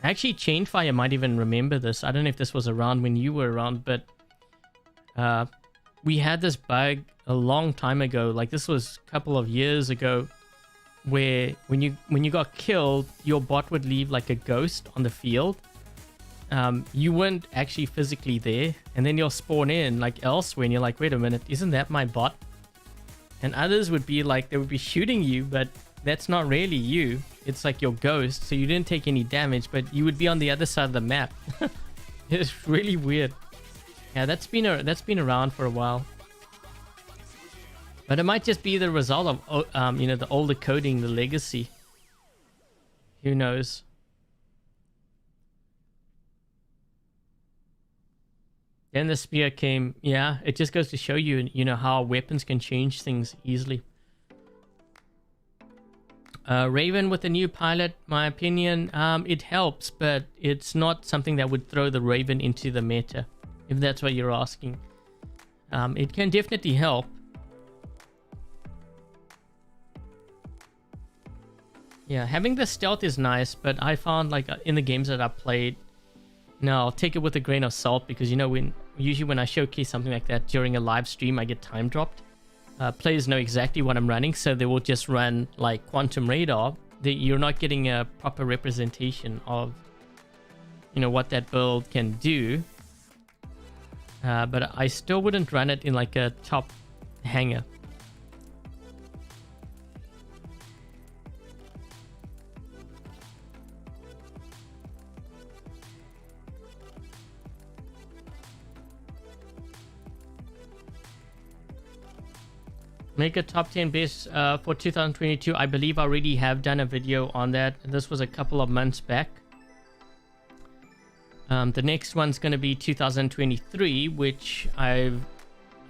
Actually, Chainfire might even remember this. I don't know if this was around when you were around, but we had this bug a long time ago. Like, this was a couple of years ago, where when you got killed, your bot would leave like a ghost on the field. You weren't actually physically there, and then you'll spawn in like elsewhere, and you're like, wait a minute, isn't that my bot? And others would be like, they would be shooting you, but that's not really you. It's like your ghost, so you didn't take any damage, but you would be on the other side of the map. It's really weird. Yeah, that's been around for a while. But it might just be the result of you know, the older coding, the legacy. Who knows? Then the spear came. Yeah, it just goes to show you, you know, how weapons can change things easily. Raven with the new pilot, my opinion, it helps, but it's not something that would throw the Raven into the meta, if that's what you're asking. It can definitely help. Yeah, having the stealth is nice, but I found, like, in the games that I played, now I'll take it with a grain of salt, because, you know, usually when I showcase something like that during a live stream, I get time dropped. Players know exactly what I'm running, so they will just run like Quantum Radar. You're not getting a proper representation of, you know, what that build can do. But I still wouldn't run it in like a top hanger. Make a top 10 best for 2022. I believe I already have done a video on that. This was a couple of months back. The next one's going to be 2023, which I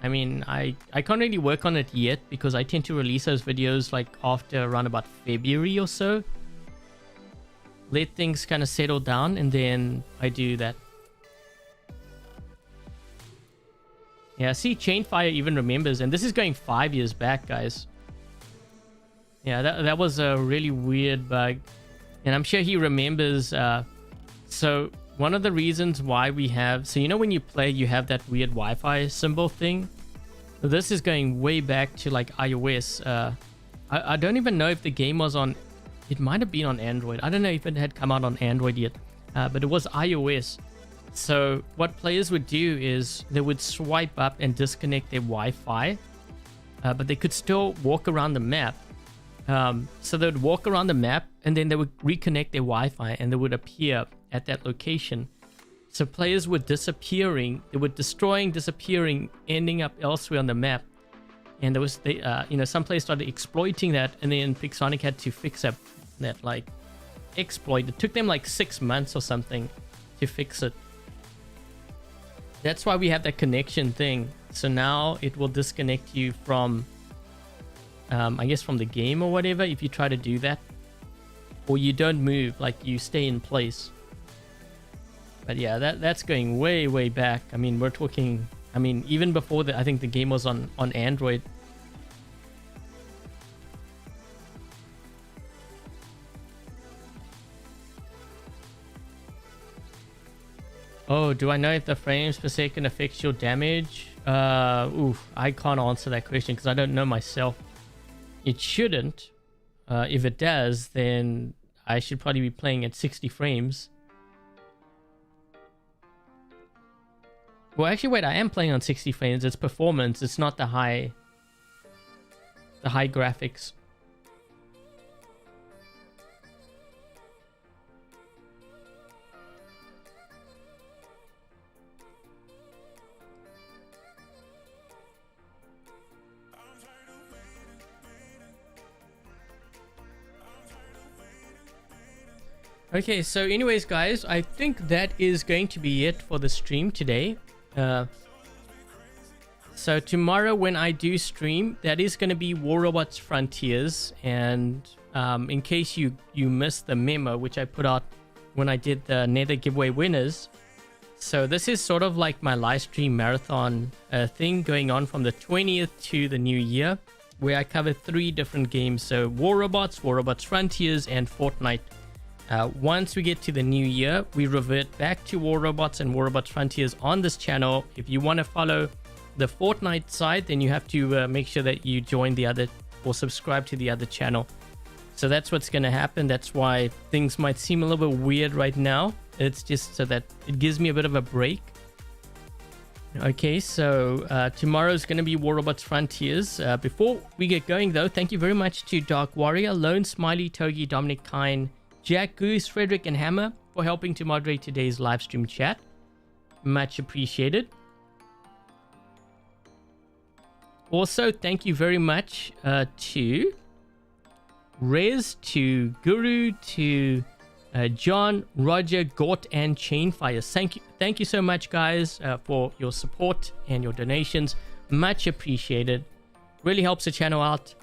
can't really work on it yet, because I tend to release those videos like after around about February or so. Let things kind of settle down, and then I do that. Yeah, see, Chainfire even remembers, and this is going 5 years back, guys. Yeah, that was a really weird bug, and I'm sure he remembers. So one of the reasons why we have, so you know when you play, you have that weird Wi-Fi symbol thing. So this is going way back to like iOS. I don't even know if the game was on. It might have been on Android. I don't know if it had come out on Android yet, but it was iOS. So what players would do is they would swipe up and disconnect their Wi-Fi, but they could still walk around the map. So they would walk around the map, and then they would reconnect their Wi-Fi, and they would appear at that location. So players were disappearing, they were destroying, disappearing, ending up elsewhere on the map. And there was, you know, some players started exploiting that, and then Pixonic had to fix up that like exploit. It took them like 6 months or something to fix it. That's why we have that connection thing. So now it will disconnect you from, I guess, from the game or whatever, if you try to do that. Or you don't move, like you stay in place. But yeah, that's going way, way back. I mean, we're talking, I mean, even before I think the game was on Android. Oh, do I know if the frames per second affects your damage? I can't answer that question because I don't know myself. It shouldn't. If it does, then I should probably be playing at 60 frames. Well, actually, wait, I am playing on 60 frames. It's performance. It's not the high. the high graphics. Okay, so anyways, guys, I think that is going to be it for the stream today. So tomorrow when I do stream, that is going to be War Robots Frontiers. And in case you missed the memo, which I put out when I did the Nether giveaway winners. So this is sort of like my live stream marathon thing going on from the 20th to the new year, where I covered 3 different games. So War Robots Frontiers, and Fortnite. Once we get to the new year, we revert back to War Robots and War Robots Frontiers on this channel. If you want to follow the Fortnite side, then you have to make sure that you join the other or subscribe to the other channel. So that's what's going to happen. That's why things might seem a little bit weird right now. It's just so that it gives me a bit of a break. Okay, so tomorrow is going to be War Robots Frontiers. Before we get going though, thank you very much to Dark Warrior, Lone Smiley, Togi, Dominic Kine, Jack Goose, Frederick, and Hammer for helping to moderate today's live stream chat. Much appreciated. Also, thank you very much to Rez, to Guru, to John, Roger, Gort, and Chainfire. Thank you so much, guys, for your support and your donations. Much appreciated. Really helps the channel out.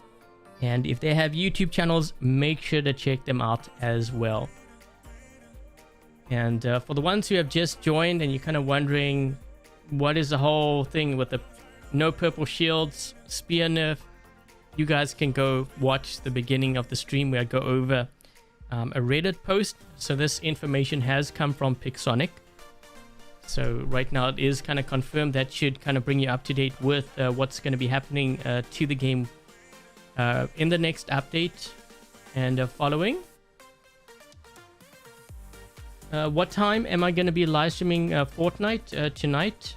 And if they have YouTube channels, make sure to check them out as well. And for the ones who have just joined and you're kind of wondering what is the whole thing with the no purple shields, spear nerf, you guys can go watch the beginning of the stream where I go over a Reddit post. So this information has come from Pixonic. So right now it is kind of confirmed. That should kind of bring you up to date with what's going to be happening to the game in the next update and following. What time am I going to be live streaming Fortnite tonight?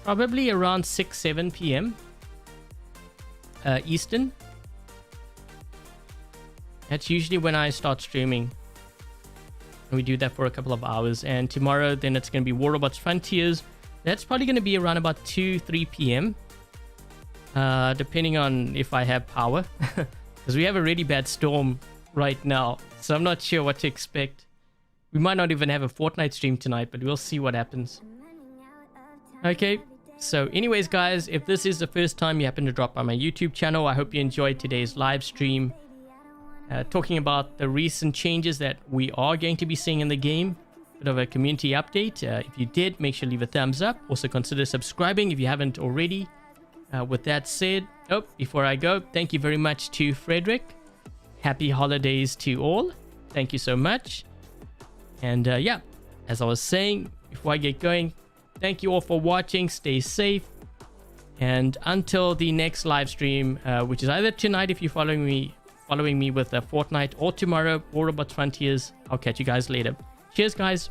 Probably around 6-7 p.m. Eastern. That's usually when I start streaming. And we do that for a couple of hours. And tomorrow then it's going to be War Robots Frontiers. That's probably going to be around about 2-3 p.m. Depending on if I have power. Because we have a really bad storm right now. So I'm not sure what to expect. We might not even have a Fortnite stream tonight, but we'll see what happens. Okay, so anyways, guys, if this is the first time you happen to drop by my YouTube channel, I hope you enjoyed today's live stream. Talking about the recent changes that we are going to be seeing in the game. Bit of a community update. If you did, make sure to leave a thumbs up. Also consider subscribing if you haven't already. With that said, before I go, thank you very much to Frederick. Happy holidays to all. Thank you so much. And yeah, as I was saying, before I get going, thank you all for watching. Stay safe. And until the next live stream, which is either tonight if you're following me with Fortnite, or tomorrow, War Robots Frontiers, I'll catch you guys later. Cheers, guys.